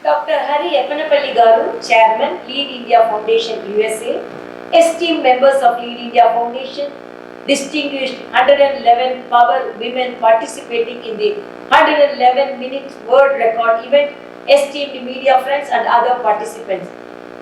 Dr. Hari Eppanapalli Garu, Chairman, Lead India Foundation USA, esteemed members of Lead India Foundation, distinguished 111 power women participating in the 111 minutes world record event, esteemed media friends and other participants.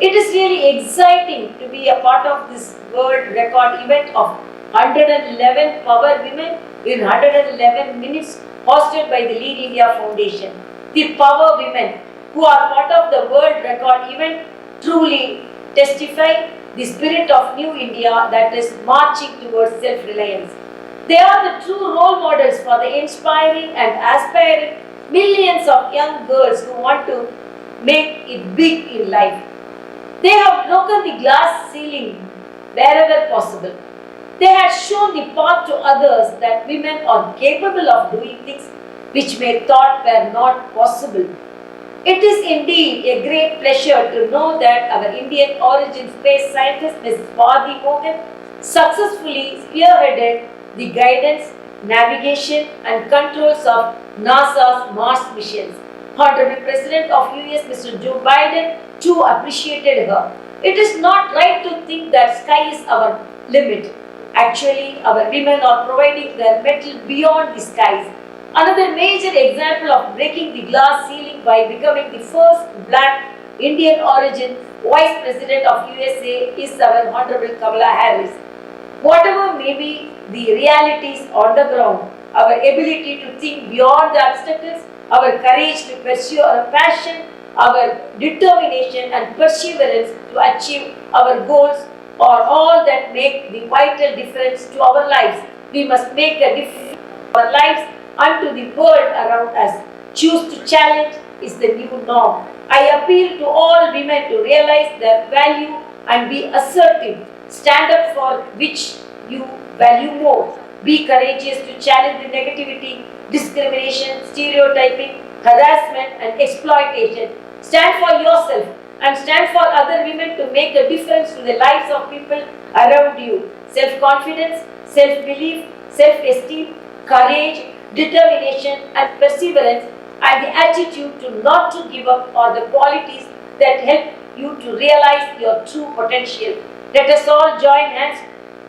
It is really exciting to be a part of this world record event of 111 power women in 111 minutes hosted by the Lead India Foundation. The power women who are part of the world record event truly testify the spirit of new India that is marching towards self-reliance. They are the true role models for the inspiring and aspiring millions of young girls who want to make it big in life. They have broken the glass ceiling wherever possible. They had shown the path to others that women are capable of doing things which may thought were not possible. It is indeed a great pleasure to know that our Indian origin space scientist Ms. Swati Mohan successfully spearheaded the guidance, navigation and controls of NASA's Mars missions. Honorable President of US Mr. Joe Biden too appreciated her. It is not right to think that sky is our limit. Actually, our women are providing their mettle beyond the skies. Another major example of breaking the glass ceiling by becoming the first black Indian origin Vice President of USA is our Honorable Kamala Harris. Whatever may be the realities on the ground, our ability to think beyond the obstacles, our courage to pursue our passion, our determination and perseverance to achieve our goals are all that make the vital difference to our lives. We must make a difference in our lives unto the world around us. Choose to challenge is the new norm. I appeal to all women to realize their value and be assertive. Stand up for which you value more. Be courageous to challenge the negativity, discrimination, stereotyping, harassment and exploitation. Stand for yourself and stand for other women to make a difference to the lives of people around you. Self-confidence, self-belief, self-esteem, courage, determination and perseverance and the attitude to not to give up are the qualities that help you to realize your true potential. Let us all join hands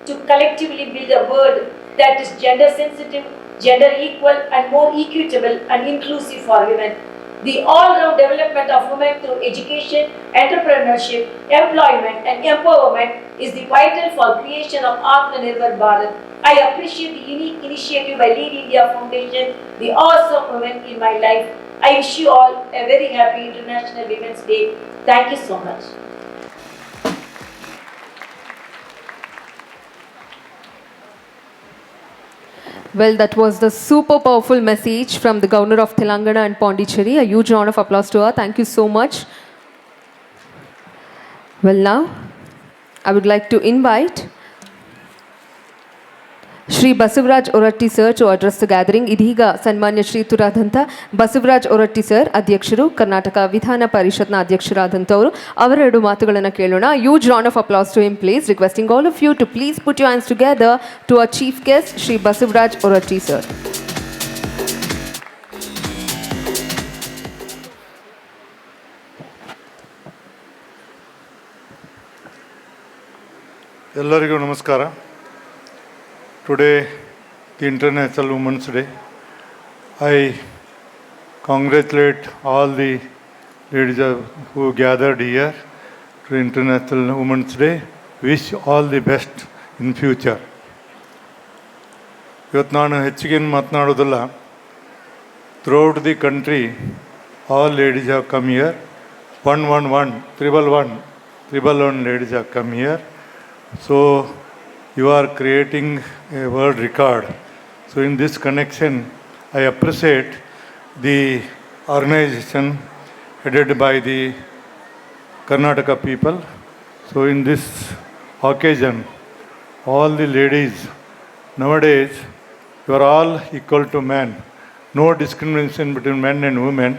to collectively build a world that is gender sensitive, gender equal and more equitable and inclusive for women. The all-round development of women through education, entrepreneurship, employment and empowerment is the vital for creation of Atmanirbhar Bharat. I appreciate the unique initiative by Lead India Foundation, the awesome women in my life. I wish you all a very happy International Women's Day. Thank you so much. Well, that was the super powerful message from the Governor of Telangana and Pondicherry. A huge round of applause to her. Thank you so much. Well, now I would like to invite Shri Basavaraj Oratti sir to address the gathering. ಇದೀಗ ಸನ್ಮಾನ್ಯ ಶ್ರೀಯುತರಾದಂಥ Basavaraj Horatti sir ಅಧ್ಯಕ್ಷರು, ಕರ್ನಾಟಕ ವಿಧಾನ ಪರಿಷತ್ನ ಅಧ್ಯಕ್ಷರಾದಂಥವರು, ಅವರೆರಡು ಮಾತುಗಳನ್ನು ಕೇಳೋಣ. Huge round of applause to him, please. Requesting all of you to please put your hands together to our chief guest, Shri Basavaraj Oratti sir. ಎಲ್ಲರಿಗೂ ನಮಸ್ಕಾರ. Today, the International Women's Day. I congratulate all the ladies who gathered here to International Women's Day. Wish all the best in future. ಇವತ್ತು ನಾನು ಹೆಚ್ಚಿಗೇನು ಮಾತನಾಡೋದಿಲ್ಲ. Throughout the country, all ladies have come here. 111, 111 ladies have come here. So, you are creating a world record. So in this connection, I appreciate the organization headed by the Karnataka people. So in this occasion, all the ladies, nowadays, you are all equal to men. No discrimination between men and women.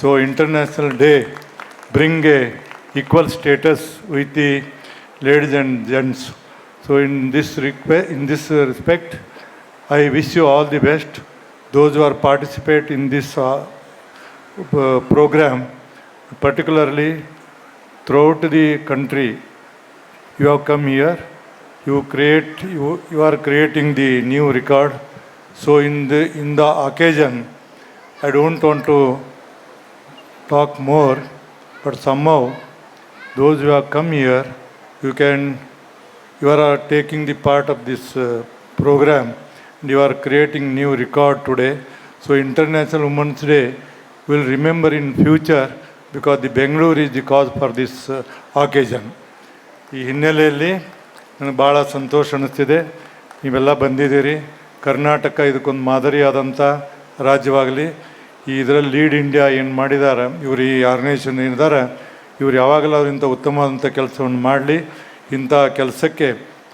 So International Day bring a equal status with the ladies and gents. So in this respect, I wish you all the best. Those who are participate in this program, particularly throughout the country, you have come here. You are creating the new record. So in the occasion, I don't want to talk more, but somehow those who have come here, you are taking the part of this program, and you are creating new record today. So International Women's Day will remember in future because the Bangalore is the cause for this occasion. ಈ ಹಿನ್ನೆಲೆಯಲ್ಲಿ ನನಗೆ ಭಾಳ ಸಂತೋಷ ಅನ್ನಿಸ್ತಿದೆ. ನೀವೆಲ್ಲ ಬಂದಿದ್ದೀರಿ. ಕರ್ನಾಟಕ ಇದಕ್ಕೊಂದು ಮಾದರಿಯಾದಂಥ ರಾಜ್ಯವಾಗಲಿ. ಇದರಲ್ಲಿ lead India ಏನು ಮಾಡಿದ್ದಾರೆ, ಇವರು ಈ ಆರ್ಗನೈಸೇಷನ್ ಏನಿದ್ದಾರೆ, ಇವರು ಯಾವಾಗಲೂ ಅವರಿಂಥ ಉತ್ತಮವಾದಂಥ ಕೆಲಸವನ್ನು ಮಾಡಲಿ. ಇಂಥ ಕೆಲಸಕ್ಕೆ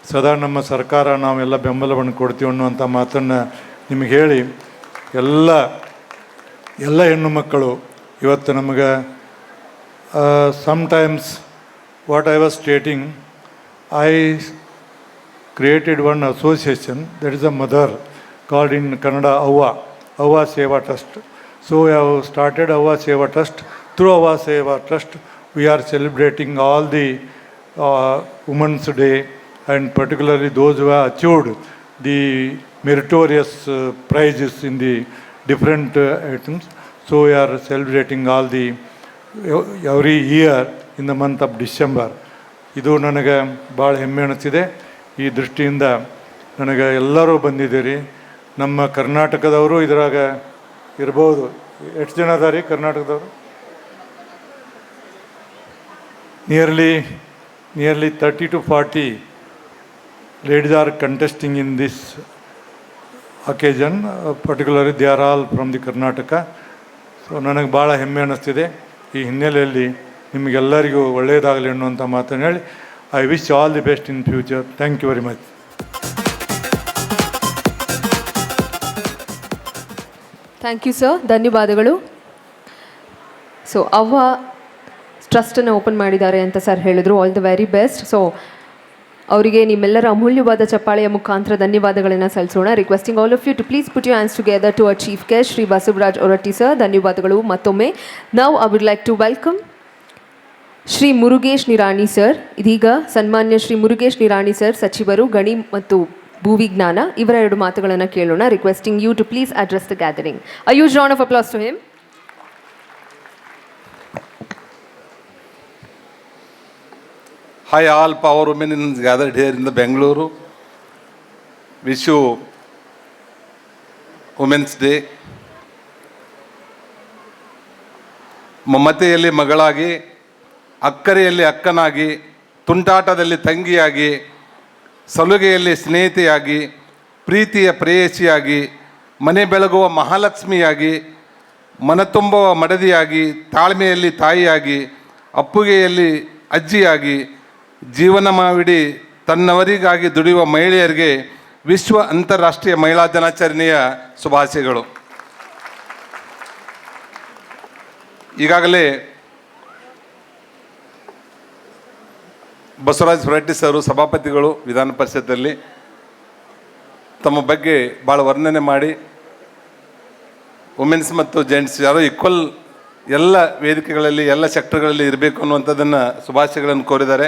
ಸದಾ ನಮ್ಮ ಸರ್ಕಾರ ನಾವೆಲ್ಲ ಬೆಂಬಲವನ್ನು ಕೊಡ್ತೀವಿ ಅನ್ನುವಂಥ ಮಾತನ್ನು ನಿಮಗೆ ಹೇಳಿ, ಎಲ್ಲ ಹೆಣ್ಣು ಮಕ್ಕಳು ಇವತ್ತು ನಮಗೆ sometimes what I was stating, I created one association that is a mother called in Kannada Avva Seva Trust. So we have started Avva Seva Trust. Through Avva Seva Trust, we are celebrating all the Women's Day, and particularly those who have achieved the meritorious prizes in the different items. So we are celebrating all the every year in the month of December. ಇದು ನನಗೆ ಭಾಳ ಹೆಮ್ಮೆ ಅನಿಸಿದೆ. ಈ ದೃಷ್ಟಿಯಿಂದ ನನಗೆ ಎಲ್ಲರೂ ಬಂದಿದ್ದೀರಿ. ನಮ್ಮ ಕರ್ನಾಟಕದವರು ಇದರಾಗ ಇರ್ಬೋದು. ಎಷ್ಟು ಜನ ಅದಾರಿ ಕರ್ನಾಟಕದವರು? Nearly 30 to 40 ladies are contesting in this occasion. Particularly they are all from the Karnataka. So ನನಗೆ ಭಾಳ ಹೆಮ್ಮೆ ಅನ್ನಿಸ್ತಿದೆ. ಈ ಹಿನ್ನೆಲೆಯಲ್ಲಿ ನಿಮಗೆಲ್ಲರಿಗೂ ಒಳ್ಳೆಯದಾಗಲಿ ಅನ್ನುವಂಥ ಮಾತನ್ನು ಹೇಳಿ, I wish all the best in future. Thank you very much. Thank you sir, ಧನ್ಯವಾದಗಳು. ಸೊ ಅವ್ವ ಟ್ರಸ್ಟನ್ನು ಓಪನ್ ಮಾಡಿದ್ದಾರೆ ಅಂತ ಸರ್ ಹೇಳಿದ್ರು. All the very best. So ಅವರಿಗೆ ನಿಮ್ಮೆಲ್ಲರ ಅಮೂಲ್ಯವಾದ ಚಪ್ಪಾಳೆಯ ಮುಖಾಂತರ ಧನ್ಯವಾದಗಳನ್ನು ಸಲ್ಲಿಸೋಣ. Requesting all of you to please put you hands together to our chief guest Shri Basavaraj Horatti sir. ಧನ್ಯವಾದಗಳು ಮತ್ತೊಮ್ಮೆ. Now I would like to welcome Shri Murugesh Nirani sir. ಇದೀಗ ಸನ್ಮಾನ್ಯ ಶ್ರೀ ಮುರುಗೇಶ್ ನಿರಾಣಿ ಸರ್, ಸಚಿವರು ಗಣಿ ಮತ್ತು ಭೂವಿಜ್ಞಾನ, ಇವರ ಎರಡು ಮಾತುಗಳನ್ನು ಕೇಳೋಣ. Requesting you to please address the gathering. A huge round of applause to him. Hi all power women gathered here in the Bangalore. Wish you Women's Day. ಮಮತೆಯಲ್ಲಿ ಮಗಳಾಗಿ, ಅಕ್ಕರೆಯಲ್ಲಿ ಅಕ್ಕನಾಗಿ, ತುಂಟಾಟದಲ್ಲಿ ತಂಗಿಯಾಗಿ, ಸಲುಗೆಯಲ್ಲಿ ಸ್ನೇಹಿತೆಯಾಗಿ, ಪ್ರೀತಿಯ ಪ್ರೇಯಸಿಯಾಗಿ, ಮನೆ ಬೆಳಗುವ ಮಹಾಲಕ್ಷ್ಮಿಯಾಗಿ, ಮನತುಂಬುವ ಮಡದಿಯಾಗಿ, ತಾಳ್ಮೆಯಲ್ಲಿ ತಾಯಿಯಾಗಿ, ಅಪ್ಪುಗೆಯಲ್ಲಿ ಅಜ್ಜಿಯಾಗಿ, ಜೀವನವಿಡೀ ತನ್ನವರಿಗಾಗಿ ದುಡಿಯುವ ಮಹಿಳೆಯರಿಗೆ ವಿಶ್ವ ಅಂತಾರಾಷ್ಟ್ರೀಯ ಮಹಿಳಾ ದಿನಾಚರಣೆಯ ಶುಭಾಶಯಗಳು. ಈಗಾಗಲೇ ಬಸವರಾಜ ಹೊರಟ್ಟಿ ಸರು ಸಭಾಪತಿಗಳು ವಿಧಾನ ಪರಿಷತ್ತಲ್ಲಿ ತಮ್ಮ ಬಗ್ಗೆ ಭಾಳ ವರ್ಣನೆ ಮಾಡಿ ವುಮೆನ್ಸ್ ಮತ್ತು ಜೆಂಟ್ಸ್ ಯಾರೋ ಈಕ್ವಲ್ ಎಲ್ಲ ವೇದಿಕೆಗಳಲ್ಲಿ ಎಲ್ಲ ಸೆಕ್ಟರ್ಗಳಲ್ಲಿ ಇರಬೇಕು ಅನ್ನುವಂಥದ್ದನ್ನು ಶುಭಾಶಯಗಳನ್ನು ಕೋರಿದ್ದಾರೆ.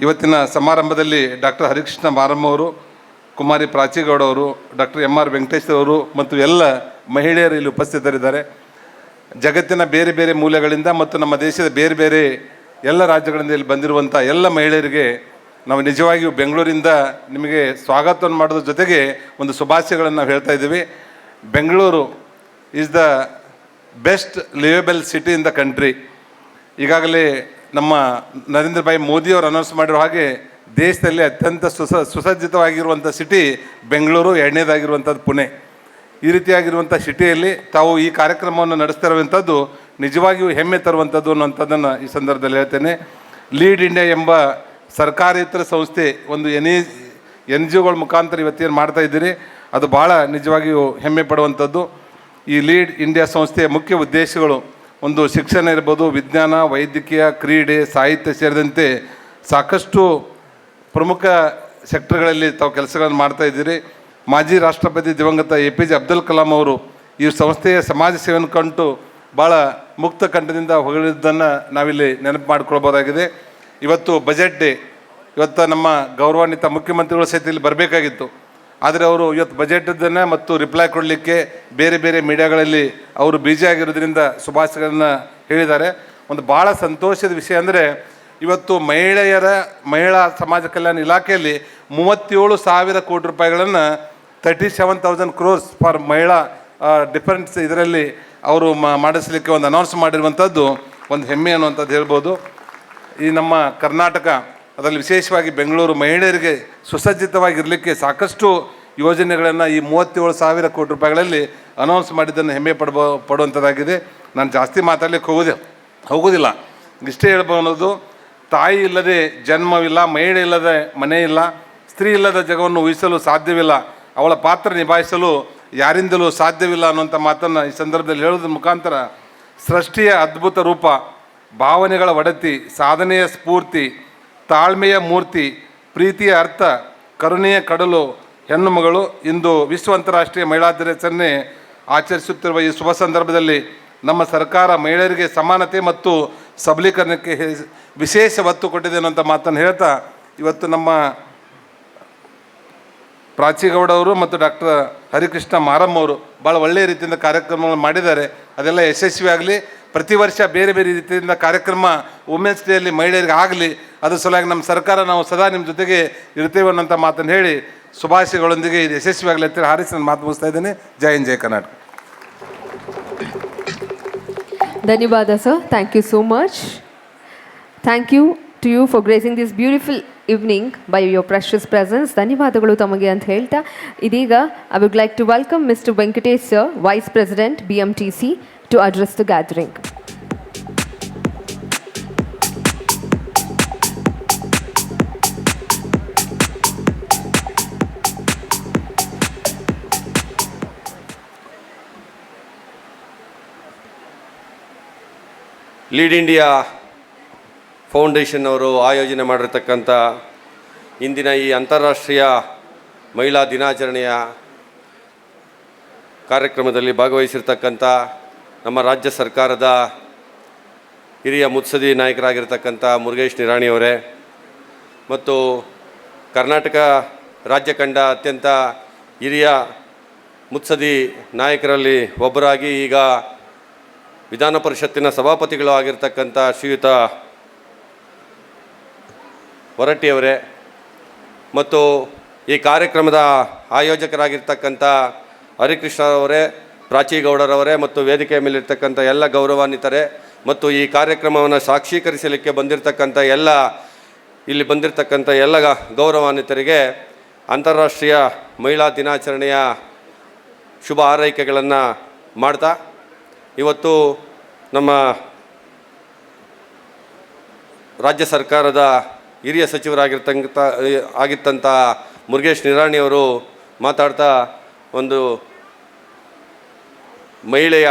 ಇವತ್ತಿನ ಸಮಾರಂಭದಲ್ಲಿ ಡಾಕ್ಟರ್ ಹರಿಕೃಷ್ಣ ಮಾರಮ್ಮ ಅವರು, ಕುಮಾರಿ ಪ್ರಾಚೀಗೌಡ ಅವರು, ಡಾಕ್ಟರ್ MR ವೆಂಕಟೇಶ್ ಅವರು ಮತ್ತು ಎಲ್ಲ ಮಹಿಳೆಯರು ಇಲ್ಲಿ ಉಪಸ್ಥಿತರಿದ್ದಾರೆ. ಜಗತ್ತಿನ ಬೇರೆ ಬೇರೆ ಮೂಲೆಗಳಿಂದ ಮತ್ತು ನಮ್ಮ ದೇಶದ ಬೇರೆ ಬೇರೆ ಎಲ್ಲ ರಾಜ್ಯಗಳಿಂದ ಇಲ್ಲಿ ಬಂದಿರುವಂಥ ಎಲ್ಲ ಮಹಿಳೆಯರಿಗೆ ನಾವು ನಿಜವಾಗಿಯೂ ಬೆಂಗಳೂರಿಂದ ನಿಮಗೆ ಸ್ವಾಗತವನ್ನು ಮಾಡೋದ್ರ ಜೊತೆಗೆ ಒಂದು ಶುಭಾಶಯಗಳನ್ನು ನಾವು ಹೇಳ್ತಾ ಇದ್ದೀವಿ. Bengaluru is the best liveable city in the country. ಈಗಾಗಲೇ ನಮ್ಮ ನರೇಂದ್ರ ಭಾಯಿ ಮೋದಿಯವರು ಅನೌನ್ಸ್ ಮಾಡಿರೋ ಹಾಗೆ ದೇಶದಲ್ಲಿ ಅತ್ಯಂತ ಸುಸಜ್ಜಿತವಾಗಿರುವಂಥ ಸಿಟಿ ಬೆಂಗಳೂರು, ಎರಡನೇದಾಗಿರುವಂಥದ್ದು ಪುಣೆ. ಈ ರೀತಿಯಾಗಿರುವಂಥ ಸಿಟಿಯಲ್ಲಿ ತಾವು ಈ ಕಾರ್ಯಕ್ರಮವನ್ನು ನಡೆಸ್ತಾ ಇರುವಂಥದ್ದು ನಿಜವಾಗಿಯೂ ಹೆಮ್ಮೆ ತರುವಂಥದ್ದು ಅನ್ನುವಂಥದ್ದನ್ನು ಈ ಸಂದರ್ಭದಲ್ಲಿ ಹೇಳ್ತೇನೆ. ಲೀಡ್ ಇಂಡಿಯಾ ಎಂಬ ಸರ್ಕಾರೇತರ ಸಂಸ್ಥೆ ಒಂದು NGOಗಳ ಮುಖಾಂತರ ಇವತ್ತೇನು ಮಾಡ್ತಾ ಇದ್ದೀರಿ ಅದು ಭಾಳ ನಿಜವಾಗಿಯೂ ಹೆಮ್ಮೆ ಪಡುವಂಥದ್ದು. ಈ ಲೀಡ್ ಇಂಡಿಯಾ ಸಂಸ್ಥೆಯ ಮುಖ್ಯ ಉದ್ದೇಶಗಳು ಒಂದು ಶಿಕ್ಷಣ ಇರ್ಬೋದು, ವಿಜ್ಞಾನ, ವೈದ್ಯಕೀಯ, ಕ್ರೀಡೆ, ಸಾಹಿತ್ಯ ಸೇರಿದಂತೆ ಸಾಕಷ್ಟು ಪ್ರಮುಖ ಸೆಕ್ಟರ್ಗಳಲ್ಲಿ ತಾವು ಕೆಲಸಗಳನ್ನು ಮಾಡ್ತಾ ಇದ್ದೀರಿ. ಮಾಜಿ ರಾಷ್ಟ್ರಪತಿ ದಿವಂಗತ APJ ಅಬ್ದುಲ್ ಕಲಾಂ ಅವರು ಈ ಸಂಸ್ಥೆಯ ಸಮಾಜ ಸೇವೆಯನ್ನು ಕಂಡು ಭಾಳ ಮುಕ್ತ ಕಂಠದಿಂದ ಹೊಗಳಿದ್ದನ್ನು ನಾವಿಲ್ಲಿ ನೆನಪು ಮಾಡಿಕೊಳ್ಬೋದಾಗಿದೆ. ಇವತ್ತು ಬಜೆಟ್ ಡೇ. ಇವತ್ತು ನಮ್ಮ ಗೌರವಾನ್ವಿತ ಮುಖ್ಯಮಂತ್ರಿಗಳು ಸಹಿತ ಇಲ್ಲಿ ಬರಬೇಕಾಗಿತ್ತು. ಆದರೆ ಅವರು ಇವತ್ತು ಬಜೆಟನ್ನು ಮತ್ತು ರಿಪ್ಲೈ ಕೊಡಲಿಕ್ಕೆ ಬೇರೆ ಬೇರೆ ಮೀಡಿಯಾಗಳಲ್ಲಿ ಅವರು ಬ್ಯುಸಿ ಆಗಿರೋದ್ರಿಂದ ಶುಭಾಶಯಗಳನ್ನು ಹೇಳಿದ್ದಾರೆ. ಒಂದು ಭಾಳ ಸಂತೋಷದ ವಿಷಯ ಅಂದರೆ ಇವತ್ತು ಮಹಿಳಾ ಸಮಾಜ ಕಲ್ಯಾಣ ಇಲಾಖೆಯಲ್ಲಿ 37,000 ಕೋಟಿ ರೂಪಾಯಿಗಳನ್ನು 37,000 crores ಫಾರ್ ಮಹಿಳಾ ಡಿಫರೆನ್ಸ್ ಇದರಲ್ಲಿ ಅವರು ಮಾಡಿಸಲಿಕ್ಕೆ ಒಂದು ಅನೌನ್ಸ್ ಮಾಡಿರುವಂಥದ್ದು ಒಂದು ಹೆಮ್ಮೆ ಅನ್ನುವಂಥದ್ದು ಹೇಳ್ಬೋದು. ಈ ನಮ್ಮ ಕರ್ನಾಟಕ ಅದರಲ್ಲಿ ವಿಶೇಷವಾಗಿ ಬೆಂಗಳೂರು ಮಹಿಳೆಯರಿಗೆ ಸುಸಜ್ಜಿತವಾಗಿರಲಿಕ್ಕೆ ಸಾಕಷ್ಟು ಯೋಜನೆಗಳನ್ನು ಈ 37,000 ಕೋಟಿ ರೂಪಾಯಿಗಳಲ್ಲಿ ಅನೌನ್ಸ್ ಮಾಡಿದ್ದನ್ನು ಹೆಮ್ಮೆ ಪಡುವಂಥದ್ದಾಗಿದೆ. ನಾನು ಜಾಸ್ತಿ ಮಾತಾಡಲಿಕ್ಕೆ ಹೋಗೋದಿಲ್ಲ. ಇಷ್ಟೇ ಹೇಳ್ಬೋದು, ತಾಯಿ ಇಲ್ಲದೆ ಜನ್ಮವಿಲ್ಲ, ಮಹಿಳೆ ಇಲ್ಲದೆ ಮನೆ ಇಲ್ಲ, ಸ್ತ್ರೀ ಇಲ್ಲದ ಜಗವನ್ನು ಊಹಿಸಲು ಸಾಧ್ಯವಿಲ್ಲ, ಅವಳ ಪಾತ್ರ ನಿಭಾಯಿಸಲು ಯಾರಿಂದಲೂ ಸಾಧ್ಯವಿಲ್ಲ ಅನ್ನುವಂಥ ಮಾತನ್ನು ಈ ಸಂದರ್ಭದಲ್ಲಿ ಹೇಳೋದ್ರ ಮುಖಾಂತರ ಸೃಷ್ಟಿಯ ಅದ್ಭುತ ರೂಪ, ಭಾವನೆಗಳ ಒಡತಿ, ಸಾಧನೆಯ ಸ್ಫೂರ್ತಿ, ತಾಳ್ಮೆಯ ಮೂರ್ತಿ, ಪ್ರೀತಿಯ ಅರ್ಥ, ಕರುಣೆಯ ಕಡಲು ಹೆಣ್ಣು ಮಗಳು ಇಂದು ವಿಶ್ವ ಅಂತಾರಾಷ್ಟ್ರೀಯ ಮಹಿಳಾ ದಿನಾಚರಣೆ ಆಚರಿಸುತ್ತಿರುವ ಈ ಶುಭ ಸಂದರ್ಭದಲ್ಲಿ ನಮ್ಮ ಸರ್ಕಾರ ಮಹಿಳೆಯರಿಗೆ ಸಮಾನತೆ ಮತ್ತು ಸಬಲೀಕರಣಕ್ಕೆ ವಿಶೇಷ ಒತ್ತು ಕೊಟ್ಟಿದೆ ಅನ್ನೋಂಥ ಮಾತನ್ನು ಹೇಳ್ತಾ, ಇವತ್ತು ನಮ್ಮ ಪ್ರಾಚೀಗೌಡ ಅವರು ಮತ್ತು ಡಾಕ್ಟರ್ ಹರಿಕೃಷ್ಣ ಮಾರಮ್ಮ ಅವರು ಭಾಳ ಒಳ್ಳೆಯ ರೀತಿಯಿಂದ ಕಾರ್ಯಕ್ರಮಗಳನ್ನು ಮಾಡಿದ್ದಾರೆ. ಅದೆಲ್ಲ ಯಶಸ್ವಿಯಾಗಲಿ. ಪ್ರತಿ ವರ್ಷ ಬೇರೆ ಬೇರೆ ರೀತಿಯಿಂದ ಕಾರ್ಯಕ್ರಮ ವುಮೆನ್ಸ್ ಡೇಯಲ್ಲಿ ಮಹಿಳೆಯರಿಗೆ ಆಗಲಿ, ಅದ್ರ ಸಲುವಾಗಿ ನಮ್ಮ ಸರ್ಕಾರ ನಾವು ಸದಾ ನಿಮ್ಮ ಜೊತೆಗೆ ಇರ್ತೇವೆ ಅನ್ನೋಂಥ ಮಾತನ್ನು ಹೇಳಿ ಶುಭಾಶಯಗಳೊಂದಿಗೆ ಇದು ಯಶಸ್ವಿಯಾಗಲಿ ಅಂತ ಹಾರಿಸಿ ನಾನು ಮಾತು ಮುಗಿಸ್ತಾ ಇದ್ದೇನೆ. ಜೈ ಹಿಂದ್, ಜೈ ಕರ್ನಾಟಕ. ಧನ್ಯವಾದ sir. Thank you so much. Thank you to you for gracing this beautiful evening by your precious presence. ಧನ್ಯವಾದಗಳು ತಮಗೆ ಅಂತ ಹೇಳ್ತಾ ಇದೀಗ I would like to welcome mister Venkatesh sir, vice president BMTC, to address the gathering. Lead India foundation ಅವರು ಆಯೋಜನೆ ಮಾಡಿರ್ತಕ್ಕಂಥ ಇಂದಿನ ಈ ಅಂತಾರಾಷ್ಟ್ರೀಯ ಮಹಿಳಾ ದಿನಾಚರಣೆಯ ಕಾರ್ಯಕ್ರಮದಲ್ಲಿ ಭಾಗವಹಿಸಿರ್ತಕ್ಕಂಥ ನಮ್ಮ ರಾಜ್ಯ ಸರ್ಕಾರದ ಹಿರಿಯ ಮುತ್ಸದಿ ನಾಯಕರಾಗಿರ್ತಕ್ಕಂಥ ಮುರುಗೇಶ್ ನಿರಾಣಿಯವರೇ ಮತ್ತು ಕರ್ನಾಟಕ ರಾಜ್ಯ ಕಂಡ ಅತ್ಯಂತ ಹಿರಿಯ ಮುತ್ಸದಿ ನಾಯಕರಲ್ಲಿ ಒಬ್ಬರಾಗಿ ಈಗ ವಿಧಾನ ಪರಿಷತ್ತಿನ ಸಭಾಪತಿಗಳು ಆಗಿರ್ತಕ್ಕಂಥ ಶ್ರೀಯುತ ಹೊರಟ್ಟಿಯವರೇ ಮತ್ತು ಈ ಕಾರ್ಯಕ್ರಮದ ಆಯೋಜಕರಾಗಿರ್ತಕ್ಕಂಥ ಹರಿಕೃಷ್ಣ ಅವರೇ, ಪ್ರಾಚೀಗೌಡರವರೇ ಮತ್ತು ವೇದಿಕೆಯ ಮೇಲಿರ್ತಕ್ಕಂಥ ಎಲ್ಲ ಗೌರವಾನ್ವಿತರೇ ಮತ್ತು ಈ ಕಾರ್ಯಕ್ರಮವನ್ನು ಸಾಕ್ಷೀಕರಿಸಲಿಕ್ಕೆ ಬಂದಿರತಕ್ಕಂಥ ಇಲ್ಲಿ ಬಂದಿರತಕ್ಕಂಥ ಎಲ್ಲ ಗೌರವಾನ್ವಿತರಿಗೆ ಅಂತಾರಾಷ್ಟ್ರೀಯ ಮಹಿಳಾ ದಿನಾಚರಣೆಯ ಶುಭ ಹಾರೈಕೆಗಳನ್ನು ಮಾಡ್ತಾ ಇವತ್ತು ನಮ್ಮ ರಾಜ್ಯ ಸರ್ಕಾರದ ಹಿರಿಯ ಸಚಿವರಾಗಿರ್ತಂಥ ಮುರುಗೇಶ್ ನಿರಾಣಿಯವರು ಮಾತಾಡ್ತಾ ಒಂದು ಮಹಿಳೆಯ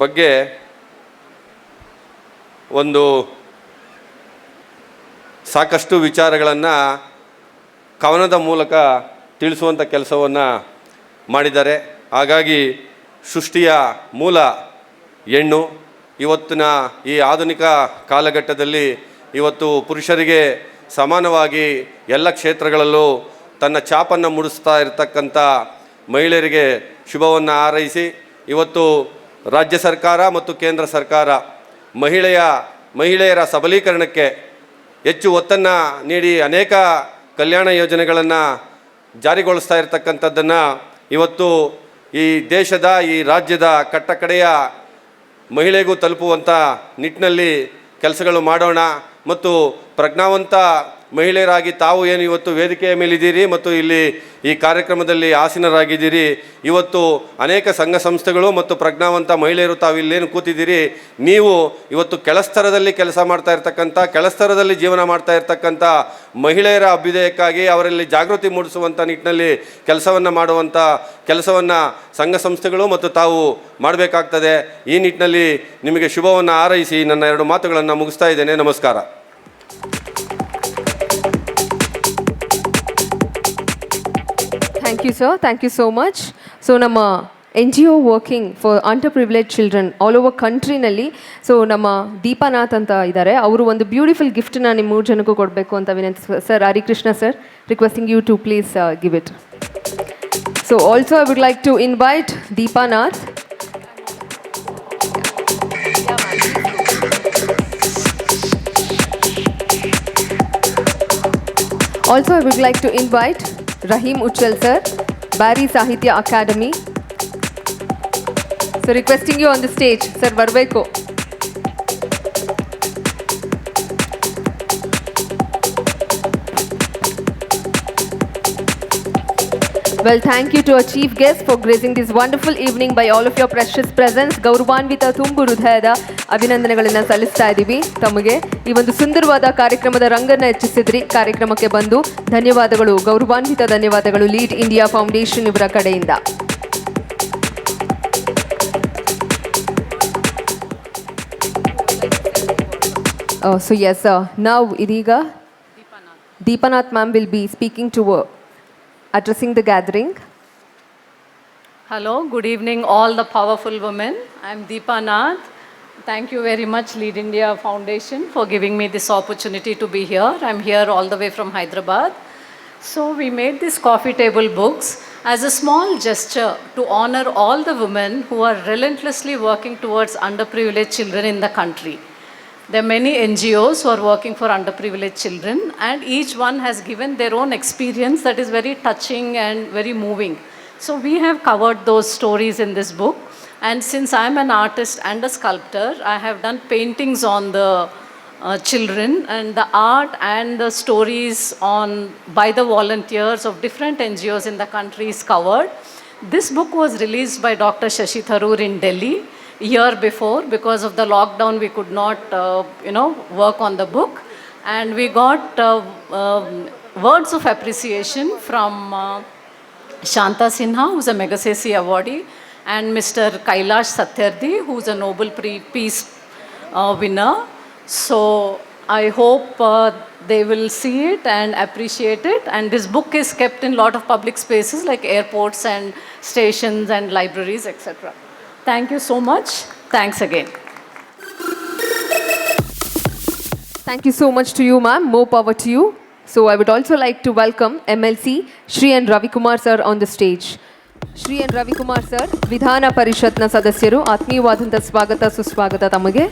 ಬಗ್ಗೆ ಒಂದು ಸಾಕಷ್ಟು ವಿಚಾರಗಳನ್ನು ಕವನದ ಮೂಲಕ ತಿಳಿಸುವಂಥ ಕೆಲಸವನ್ನು ಮಾಡಿದ್ದಾರೆ. ಹಾಗಾಗಿ ಸೃಷ್ಟಿಯ ಮೂಲ ಹೆಣ್ಣು. ಇವತ್ತಿನ ಈ ಆಧುನಿಕ ಕಾಲಘಟ್ಟದಲ್ಲಿ ಇವತ್ತು ಪುರುಷರಿಗೆ ಸಮಾನವಾಗಿ ಎಲ್ಲ ಕ್ಷೇತ್ರಗಳಲ್ಲೂ ತನ್ನ ಛಾಪನ್ನು ಮೂಡಿಸ್ತಾ ಇರತಕ್ಕಂಥ ಮಹಿಳೆಯರಿಗೆ ಶುಭವನ್ನು ಹಾರೈಸಿ ಇವತ್ತು ರಾಜ್ಯ ಸರ್ಕಾರ ಮತ್ತು ಕೇಂದ್ರ ಸರ್ಕಾರ ಮಹಿಳೆಯರ ಸಬಲೀಕರಣಕ್ಕೆ ಹೆಚ್ಚು ಒತ್ತನ್ನು ನೀಡಿ ಅನೇಕ ಕಲ್ಯಾಣ ಯೋಜನೆಗಳನ್ನು ಜಾರಿಗೊಳಿಸ್ತಾ ಇರತಕ್ಕಂಥದ್ದನ್ನು ಇವತ್ತು ಈ ದೇಶದ ಈ ರಾಜ್ಯದ ಕಟ್ಟಕಡೆಯ ಮಹಿಳೆಗೂ ತಲುಪುವಂಥ ನಿಟ್ಟಿನಲ್ಲಿ ಕೆಲಸಗಳು ಮಾಡೋಣ ಮತ್ತು ಪ್ರಜ್ಞಾವಂತ ಮಹಿಳೆಯರಾಗಿ ತಾವು ಏನು ಇವತ್ತು ವೇದಿಕೆಯ ಮೇಲಿದ್ದೀರಿ ಮತ್ತು ಇಲ್ಲಿ ಈ ಕಾರ್ಯಕ್ರಮದಲ್ಲಿ ಆಸೀನರಾಗಿದ್ದೀರಿ. ಇವತ್ತು ಅನೇಕ ಸಂಘ ಸಂಸ್ಥೆಗಳು ಮತ್ತು ಪ್ರಜ್ಞಾವಂತ ಮಹಿಳೆಯರು ತಾವು ಇಲ್ಲೇನು ಕೂತಿದ್ದೀರಿ, ನೀವು ಇವತ್ತು ಕೆಳಸ್ತರದಲ್ಲಿ ಕೆಲಸ ಮಾಡ್ತಾ ಇರ್ತಕ್ಕಂಥ, ಕೆಳಸ್ತರದಲ್ಲಿ ಜೀವನ ಮಾಡ್ತಾ ಇರ್ತಕ್ಕಂಥ ಮಹಿಳೆಯರ ಅಭ್ಯುದಯಕ್ಕಾಗಿ ಅವರಲ್ಲಿ ಜಾಗೃತಿ ಮೂಡಿಸುವಂಥ ನಿಟ್ಟಿನಲ್ಲಿ ಕೆಲಸವನ್ನು ಮಾಡುವಂಥ ಕೆಲಸವನ್ನು ಸಂಘ ಸಂಸ್ಥೆಗಳು ಮತ್ತು ತಾವು ಮಾಡಬೇಕಾಗ್ತದೆ. ಈ ನಿಟ್ಟಿನಲ್ಲಿ ನಿಮಗೆ ಶುಭವನ್ನು ಹಾರೈಸಿ ನನ್ನ 2 ಮಾತುಗಳನ್ನು ಮುಗಿಸ್ತಾ ಇದ್ದೇನೆ. ನಮಸ್ಕಾರ. Thank you, sir. Thank you so much. So, ನಮ್ಮ NGO working for under privilege children all over ಕಂಟ್ರಿನಲ್ಲಿ, ಸೊ ನಮ್ಮ ದೀಪಾನಾಥ್ ಅಂತ ಇದ್ದಾರೆ, ಅವರು ಒಂದು ಬ್ಯೂಟಿಫುಲ್ ಗಿಫ್ಟನ್ನ ನಿಮ್ಮ 3 ಜನಕ್ಕೂ ಕೊಡಬೇಕು ಅಂತ ವಿನಂತಿ. Sir Harikrishna sir, requesting you to please give it. So also I would like to invite Deepanath. Also, I would like to invite Rahim Uchal sir, Barry Sahitya Academy. So, requesting you on the stage, sir, Varveko. Well, thank you to our chief guest for gracing this wonderful evening by all of your precious presence. ಗೌರವಾನ್ವಿತ ತುಂಬು ಹೃದಯದ ಅಭಿನಂದನೆಗಳನ್ನು ಸಲ್ಲಿಸ್ತಾ ಇದ್ದೀವಿ ತಮಗೆ. ಈ ಒಂದು ಸುಂದರವಾದ ಕಾರ್ಯಕ್ರಮದ ರಂಗನ್ನು ಹೆಚ್ಚಿಸಿದ್ರಿ. ಕಾರ್ಯಕ್ರಮಕ್ಕೆ ಬಂದು ಧನ್ಯವಾದಗಳು, ಗೌರವಾನ್ವಿತ ಧನ್ಯವಾದಗಳು ಲೀಡ್ ಇಂಡಿಯಾ ಫೌಂಡೇಶನ್ ಇವರ ಕಡೆಯಿಂದ. So yes, now ಇದೀಗ Deepanath ma'am will be speaking to addressing the gathering. Hello, good evening all the powerful women. I am Deepa Nath. Thank you very much Lead India Foundation for giving me this opportunity to be here. I am here all the way from Hyderabad. So we made these coffee table books as a small gesture to honor all the women who are relentlessly working towards underprivileged children in the country. There are many NGOs who are working for underprivileged children, and each one has given their own experience that is very touching and very moving. So we have covered those stories in this book, and since I am an artist and a sculptor, I have done paintings on the children, and the art and the stories by the volunteers of different NGOs in the country is covered. This book was released by Dr. Shashi Tharoor in Delhi year before. Because of the lockdown we could not work on the book, and we got words of appreciation from Shanta Sinha, who's a Megasesi awardee, and Mr. Kailash Satyarthi, who's a Nobel Peace winner. So I hope they will see it and appreciate it, and this book is kept in lot of public spaces like airports and stations and libraries, etc. Thank you so much. Thanks again. Thank you so much to you, ma'am. More power to you. So I would also like to welcome MLC Shri N. Ravikumar sir on the stage. Shri N. Ravikumar sir, ವಿಧಾನ ಪರಿಷತ್ನ ಸದಸ್ಯರು, ಆತ್ಮೀಯವಾದಂಥ ಸ್ವಾಗತ ಸುಸ್ವಾಗತ ತಮಗೆ.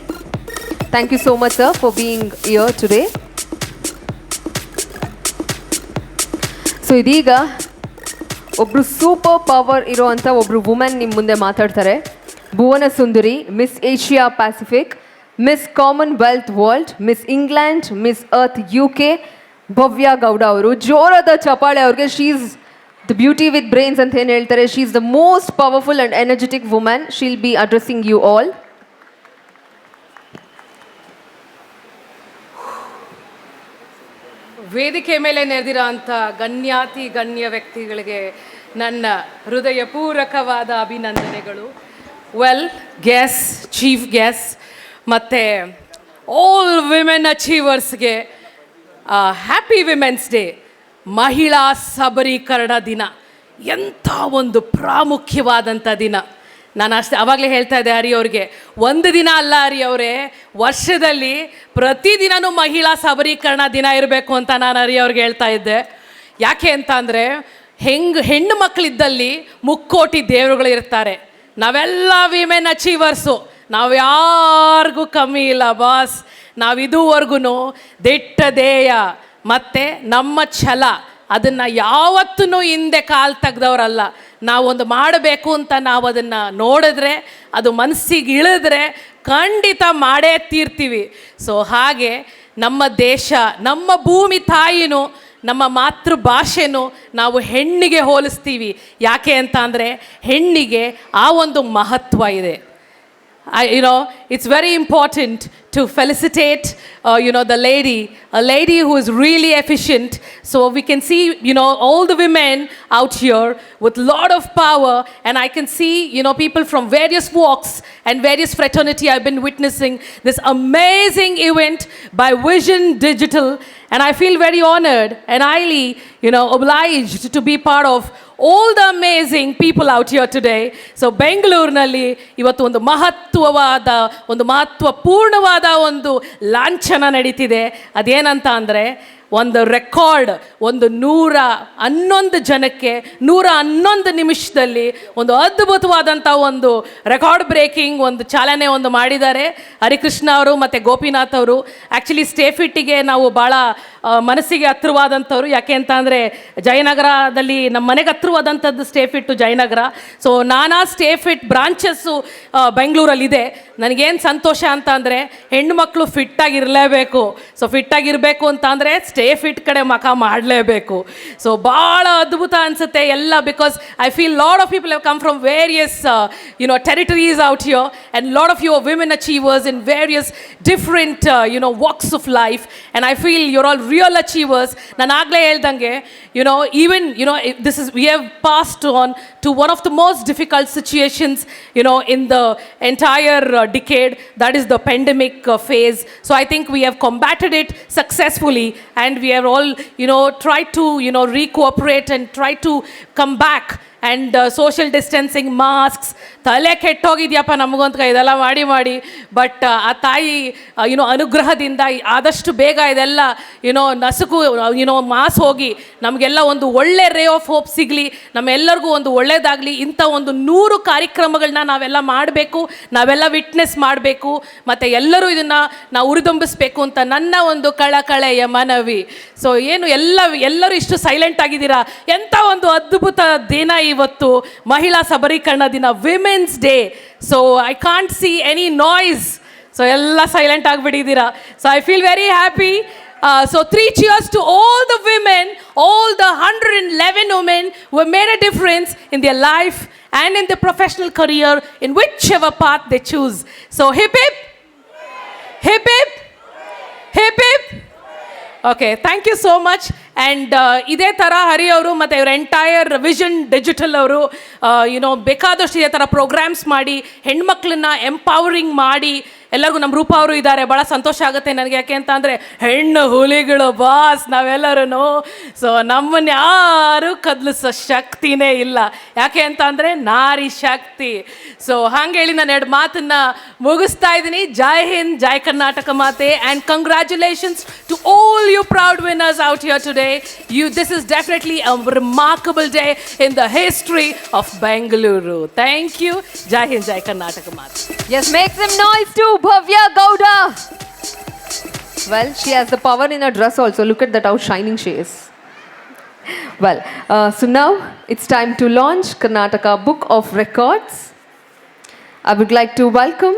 Thank you so much sir for being here today. So ಇದೀಗ ಒಬ್ಬರು super power ಇರೋವಂಥ ಒಬ್ಬರು ವುಮೆನ್ ನಿಮ್ಮ ಮುಂದೆ ಮಾತಾಡ್ತಾರೆ. Bhuvana Sundari, miss Asia Pacific, miss Commonwealth world, miss England, miss earth UK, Bhavya Gowda ಅವರು. ಜೋರಾದ ಚಪಾಳೆ ಅವ್ರಿಗೆ. She is the beauty with brains ಅಂತ ಏನು ಹೇಳ್ತಾರೆ. She is the most powerful and energetic woman. She'll be addressing you all. ವೇದಿಕೆ ಮೇಲೆ ನೆರೆದಿರೋ ಅಂಥ ಗಣ್ಯಾತಿ ಗಣ್ಯ ವ್ಯಕ್ತಿಗಳಿಗೆ ನನ್ನ ಹೃದಯಪೂರ್ವಕವಾದ ಅಭಿನಂದನೆಗಳು. ವೆಲ್, ಗೆಸ್, ಚೀಫ್ ಗೆಸ್ ಮತ್ತು ಆಲ್ ವಿಮೆನ್ ಅಚೀವರ್ಸ್ಗೆ ಹ್ಯಾಪಿ ವಿಮೆನ್ಸ್ ಡೇ, ಮಹಿಳಾ ಸಬಲೀಕರಣ ದಿನ. ಎಂಥ ಒಂದು ಪ್ರಾಮುಖ್ಯವಾದಂಥ ದಿನ. ನಾನು ಅಷ್ಟೇ ಆವಾಗಲೇ ಹೇಳ್ತಾ ಇದ್ದೆ ಹರಿ ಅವ್ರಿಗೆ, ಒಂದು ದಿನ ಅಲ್ಲ ಹರಿ ಅವರೇ, ವರ್ಷದಲ್ಲಿ ಪ್ರತಿದಿನವೂ ಮಹಿಳಾ ಸಬಲೀಕರಣ ದಿನ ಇರಬೇಕು ಅಂತ ನಾನು ಹರಿ ಅವ್ರಿಗೆ ಹೇಳ್ತಾ ಇದ್ದೆ. ಯಾಕೆ ಅಂತ ಅಂದರೆ, ಹೆಣ್ಣು ಮಕ್ಕಳಿದ್ದಲ್ಲಿ ಮುಕ್ಕೋಟಿ ದೇವರುಗಳು ಇರ್ತಾರೆ. ನಾವೆಲ್ಲ ವಿಮೆನ್ ಅಚೀವರ್ಸು, ನಾವು ಯಾರಿಗೂ ಕಮ್ಮಿ ಇಲ್ಲ ಬಾಸ್. ನಾವು ಇದುವರೆಗೂ ದಿಟ್ಟ ಧ್ಯೇಯ ಮತ್ತು ನಮ್ಮ ಛಲ ಅದನ್ನು ಯಾವತ್ತೂ ಹಿಂದೆ ಕಾಲು ತೆಗ್ದವರಲ್ಲ. ನಾವೊಂದು ಮಾಡಬೇಕು ಅಂತ ನಾವು ಅದನ್ನು ನೋಡಿದ್ರೆ, ಅದು ಮನಸ್ಸಿಗೆ ಇಳಿದ್ರೆ ಖಂಡಿತ ಮಾಡೇ ತೀರ್ತೀವಿ. ಸೊ ಹಾಗೆ ನಮ್ಮ ದೇಶ, ನಮ್ಮ ಭೂಮಿ ತಾಯಿನೂ, ನಮ್ಮ ಮಾತೃಭಾಷೆನೂ ನಾವು ಹೆಣ್ಣಿಗೆ ಹೋಲಿಸ್ತೀವಿ. ಯಾಕೆ ಅಂತ ಅಂದರೆ, ಹೆಣ್ಣಿಗೆ ಆ ಒಂದು ಮಹತ್ವ ಇದೆ. It's very important to felicitate, the lady, a lady who is really efficient. So we can see, all the women out here with lot of power, and I can see, people from various walks and various fraternity. I've been witnessing this amazing event by Vision Digital, and I feel very honored and highly, obliged to be part of all the amazing people out here today. So ಬೆಂಗಳೂರಿನಲ್ಲಿ ಇವತ್ತು ಒಂದು ಮಹತ್ವಪೂರ್ಣವಾದ ಒಂದು ಲಾಂಛನ ನಡೀತಿದೆ. ಅದೇನಂತ ಅಂದರೆ, ಒಂದು record, 111 ಜನಕ್ಕೆ 111 ನಿಮಿಷದಲ್ಲಿ ಒಂದು ಅದ್ಭುತವಾದಂಥ ಒಂದು ರೆಕಾರ್ಡ್ ಬ್ರೇಕಿಂಗ್ ಒಂದು ಚಾಲನೆ ಮಾಡಿದ್ದಾರೆ ಹರಿಕೃಷ್ಣ ಅವರು ಮತ್ತು ಗೋಪಿನಾಥ್ ಅವರು. ಆ್ಯಕ್ಚುಲಿ ಸ್ಟೇಫಿಟ್ಟಿಗೆ ನಾವು ಭಾಳ ಮನಸ್ಸಿಗೆ ಹತ್ತಿರವಾದಂಥವ್ರು. ಯಾಕೆ ಅಂತ ಅಂದರೆ, ಜಯನಗರದಲ್ಲಿ ನಮ್ಮ ಮನೆಗೆ ಹತ್ತಿರವಾದಂಥದ್ದು ಸ್ಟೇಫಿಟ್ಟು ಜಯನಗರ. ಸೊ ನಾನಾ ಸ್ಟೇಫಿಟ್ ಬ್ರಾಂಚಸ್ಸು ಬೆಂಗಳೂರಲ್ಲಿದೆ. ನನಗೇನು ಸಂತೋಷ ಅಂತ ಅಂದರೆ, ಹೆಣ್ಣುಮಕ್ಕಳು ಫಿಟ್ಟಾಗಿರಲೇಬೇಕು. ಸೊ ಫಿಟ್ಟಾಗಿರಬೇಕು ಅಂತ ಅಂದರೆ ಸ್ಟೇಫಿಟ್ ಕಡೆ ಮಖ ಮಾಡಲೇಬೇಕು. ಸೊ ಭಾಳ ಅದ್ಭುತ ಅನಿಸುತ್ತೆ ಎಲ್ಲ. Because I feel lot of people have come from various territories out here, and lot of you are women achievers in various different walks of life, and I feel you're all real achievers. ನಾನು ಆಗಲೇ ಹೇಳ್ದಂಗೆ, we have passed on to one of the most difficult situations in the entire decade, that is the pandemic phase. So I think we have combated it successfully, and we have all tried to re-cooperate and try to come back. And social distancing, masks, ತಲೆ ಕೆಟ್ಟೋಗಿದ್ಯಪ್ಪ ನಮಗಂತ ಇದೆಲ್ಲ ಮಾಡಿ. But ಆ ತಾಯಿ ಅನುಗ್ರಹದಿಂದ ಆದಷ್ಟು ಬೇಗ ಇದೆಲ್ಲ ನಸುಕು mass ಹೋಗಿ ನಮಗೆಲ್ಲ ಒಂದು ಒಳ್ಳೆ ರೇ ಆಫ್ ಹೋಪ್ ಸಿಗಲಿ, ನಮ್ಮೆಲ್ಲರಿಗೂ ಒಂದು ಒಳ್ಳೆಯದಾಗಲಿ. ಇಂಥ ಒಂದು 100 ಕಾರ್ಯಕ್ರಮಗಳನ್ನ ನಾವೆಲ್ಲ ಮಾಡಬೇಕು, ನಾವೆಲ್ಲ ವಿಟ್ನೆಸ್ ಮಾಡಬೇಕು, ಮತ್ತು ಎಲ್ಲರೂ ಇದನ್ನು ನಾವು ಉರಿದುಂಬಿಸ್ಬೇಕು ಅಂತ ನನ್ನ ಒಂದು ಕಳಕಳೆಯ ಮನವಿ. ಸೊ ಎಲ್ಲರೂ ಇಷ್ಟು ಸೈಲೆಂಟ್ ಆಗಿದ್ದೀರಾ. ಎಂಥ ಒಂದು ಅದ್ಭುತ ದಿನ ಇವತ್ತು, ಮಹಿಳಾ ಸಬಲೀಕರಣ ದಿನ, women's day. So I can't see any noise. So ಎಲ್ಲ ಸೈಲೆಂಟ್ ಆಗಿಬಿಟ್ಟಿದ್ದೀರಾ. So I feel very happy. So 3 cheers to all the women, all the 111 women who have made a difference in their life and in their professional career in whichever path they choose. So hip hip, hip hip, hip hip. Okay, thank you so much. And ಇದೇ ಥರ ಹರಿ ಅವರು ಮತ್ತು ಇವ್ರ entire vision digital ಅವರು ಬೇಕಾದಷ್ಟು ಇದೇ ಥರ programmes ಮಾಡಿ ಹೆಣ್ಮಕ್ಳನ್ನ ಎಂಪವರಿಂಗ್ ಮಾಡಿ, ಎಲ್ಲರಿಗೂ ನಮ್ಮ ರೂಪ ಅವರು ಇದ್ದಾರೆ. ಭಾಳ ಸಂತೋಷ ಆಗುತ್ತೆ ನನಗೆ. ಯಾಕೆ ಅಂತ ಅಂದರೆ, ಹೆಣ್ಣು ಹುಲಿಗಳು ಬಾಸ್ ನಾವೆಲ್ಲರೂ. ಸೊ ನಮ್ಮನ್ನು ಯಾರೂ ಕದಲಿಸೋ ಶಕ್ತಿನೇ ಇಲ್ಲ. ಯಾಕೆ ಅಂತ ಅಂದರೆ, ನಾರಿ ಶಕ್ತಿ. ಸೊ ಹಾಗೆ ಹೇಳಿ ನಾನು 2 ಮಾತನ್ನು ಮುಗಿಸ್ತಾ ಇದ್ದೀನಿ. ಜೈ ಹಿಂದ್, ಜೈ ಕರ್ನಾಟಕ ಮಾತೆ, and congratulations to all you proud winners out here today. This is definitely a remarkable day in the history of Bengaluru. Thank you. Jai Hind, Jai Karnataka Mata. Yes, make some noise to Bhavya Gowda. Well, she has the power in her dress also. Look at that, how shining she is. Well, so now it's time to launch Karnataka Book of Records. I would like to welcome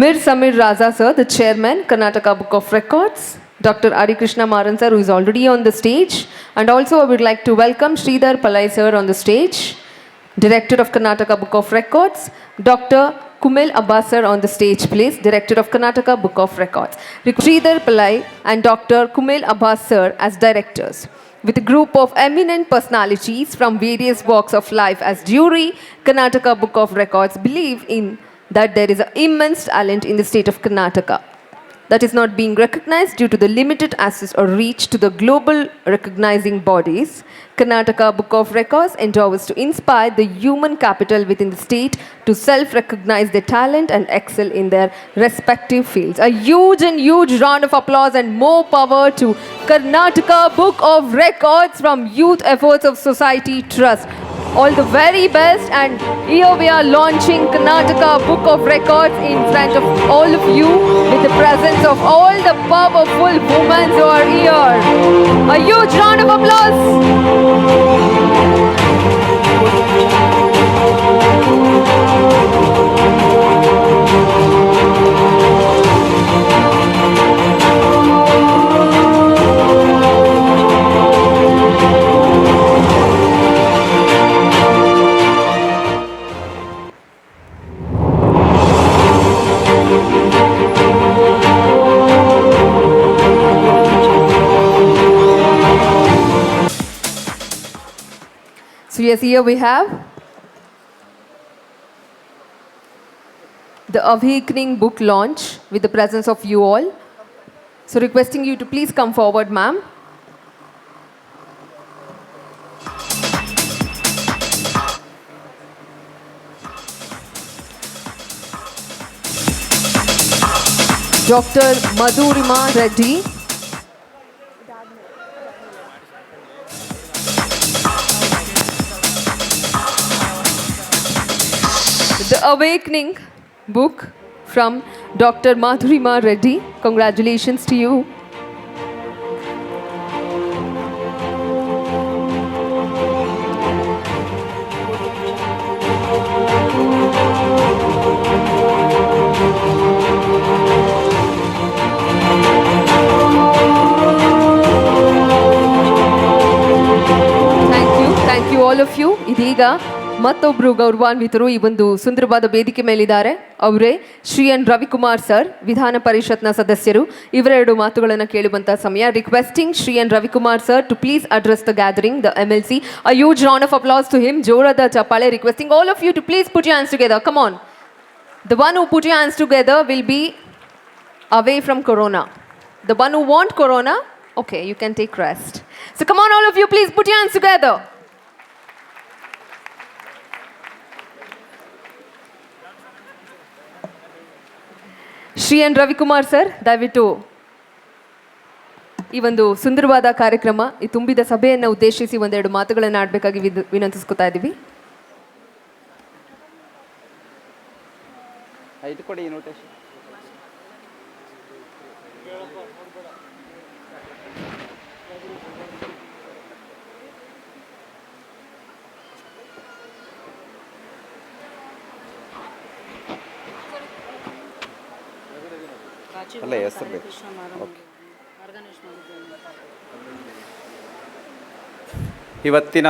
Mir Samir Raza sir, the chairman, Karnataka Book of Records. Dr. Ari Krishna Maran sir, who is already on the stage. And also I would like to welcome Sridhar Pillai sir on the stage, Director of Karnataka Book of Records. Dr. Kumil Abbas sir on the stage, please, Director of Karnataka Book of Records. Sridhar Pillai and Dr. Kumil Abbas sir as directors. With a group of eminent personalities from various walks of life as jury, Karnataka Book of Records believe in that there is an immense talent in the state of Karnataka that is not being recognized due to the limited access or reach to the global recognizing bodies. Karnataka Book of Records endeavors to inspire the human capital within the state to self-recognize their talent and excel in their respective fields. A huge round of applause and more power to Karnataka Book of Records from Youth Efforts of Society Trust. All the very best, and here we are launching Karnataka Book of Records in front of all of you with the presence of all the powerful women who are here. A huge round of applause. So yes, here we have the Awakening book launch with the presence of you all. So requesting you to please come forward, ma'am. Dr. Madhurima Reddy. The Awakening book from Dr. Madhurima Reddy. Congratulations to you. Thank you all of you. ಇದೀಗ ಮತ್ತೊಬ್ಬರು ಗೌರವಾನ್ವಿತರು ಈ ಒಂದು ಸುಂದರವಾದ ವೇದಿಕೆ ಮೇಲಿದ್ದಾರೆ. ಅವರೇ Shri N Ravikumar sir, ವಿಧಾನ ಪರಿಷತ್ನ ಸದಸ್ಯರು. ಇವರೆರಡು ಮಾತುಗಳನ್ನು ಕೇಳುವಂತ ಸಮಯ. Requesting Shri N Ravikumar sir to please address the gathering, the MLC. A huge round of applause to him. ಜೋರಾದ ಚಪ್ಪಾಳೆ. Requesting all of you to please put your hands together. Come on. The one who put your hands together will be away from Corona. The one who want Corona, okay, you can take rest. So come on, all of you, please put your hands together. Shri N Ravikumar sir, ದಯವಿಟ್ಟು ಈ ಒಂದು ಸುಂದರವಾದ ಕಾರ್ಯಕ್ರಮ, ಈ ತುಂಬಿದ ಸಭೆಯನ್ನು ಉದ್ದೇಶಿಸಿ ಒಂದೆರಡು ಮಾತುಗಳನ್ನು ಆಡಬೇಕಾಗಿ ವಿನಂತಿಸ್ಕೊತಾ ಇದ್ದೀವಿ. ಇದು ಕೊಡಿ ನೋಟಿಸ್. ಅಲ್ಲ ಹೆಸರು ಬೇಕು. ಇವತ್ತಿನ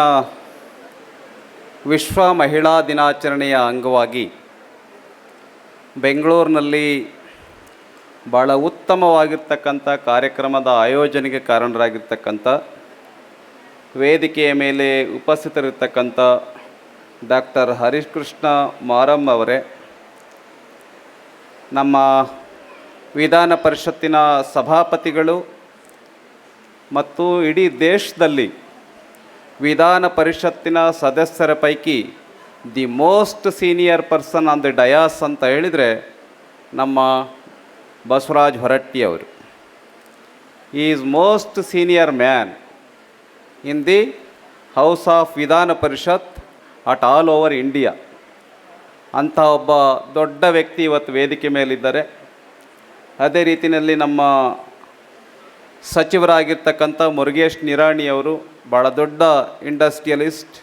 ವಿಶ್ವ ಮಹಿಳಾ ದಿನಾಚರಣೆಯ ಅಂಗವಾಗಿ ಬೆಂಗಳೂರಿನಲ್ಲಿ ಭಾಳ ಉತ್ತಮವಾಗಿರ್ತಕ್ಕಂಥ ಕಾರ್ಯಕ್ರಮದ ಆಯೋಜನೆಗೆ ಕಾರಣರಾಗಿರ್ತಕ್ಕಂಥ ವೇದಿಕೆಯ ಮೇಲೆ ಉಪಸ್ಥಿತರಿರ್ತಕ್ಕಂಥ ಡಾಕ್ಟರ್ ಹರಿಕೃಷ್ಣ ಮಾರಮ್ಮ ಅವರೇ, ನಮ್ಮ ವಿಧಾನ ಪರಿಷತ್ತಿನ ಸಭಾಪತಿಗಳು ಮತ್ತು ಇಡೀ ದೇಶದಲ್ಲಿ ವಿಧಾನ ಪರಿಷತ್ತಿನ ಸದಸ್ಯರ ಪೈಕಿ the most senior person on the Dias ಅಂತ ಹೇಳಿದರೆ ನಮ್ಮ ಬಸವರಾಜ್ ಹೊರಟ್ಟಿ ಅವರು. ಈ is most senior man in the house of ವಿಧಾನ ಪರಿಷತ್ ಅಟ್ ಆಲ್ ಓವರ್ ಇಂಡಿಯಾ. ಅಂಥ ಒಬ್ಬ ದೊಡ್ಡ ವ್ಯಕ್ತಿ ಇವತ್ತು ವೇದಿಕೆ ಮೇಲಿದ್ದಾರೆ. ಅದೇ ರೀತಿಯಲ್ಲಿ ನಮ್ಮ ಸಚಿವರಾಗಿರ್ತಕ್ಕಂಥ ಮುರುಗೇಶ್ ನಿರಾಣಿಯವರು ಭಾಳ ದೊಡ್ಡ ಇಂಡಸ್ಟ್ರಿಯಲಿಸ್ಟ್,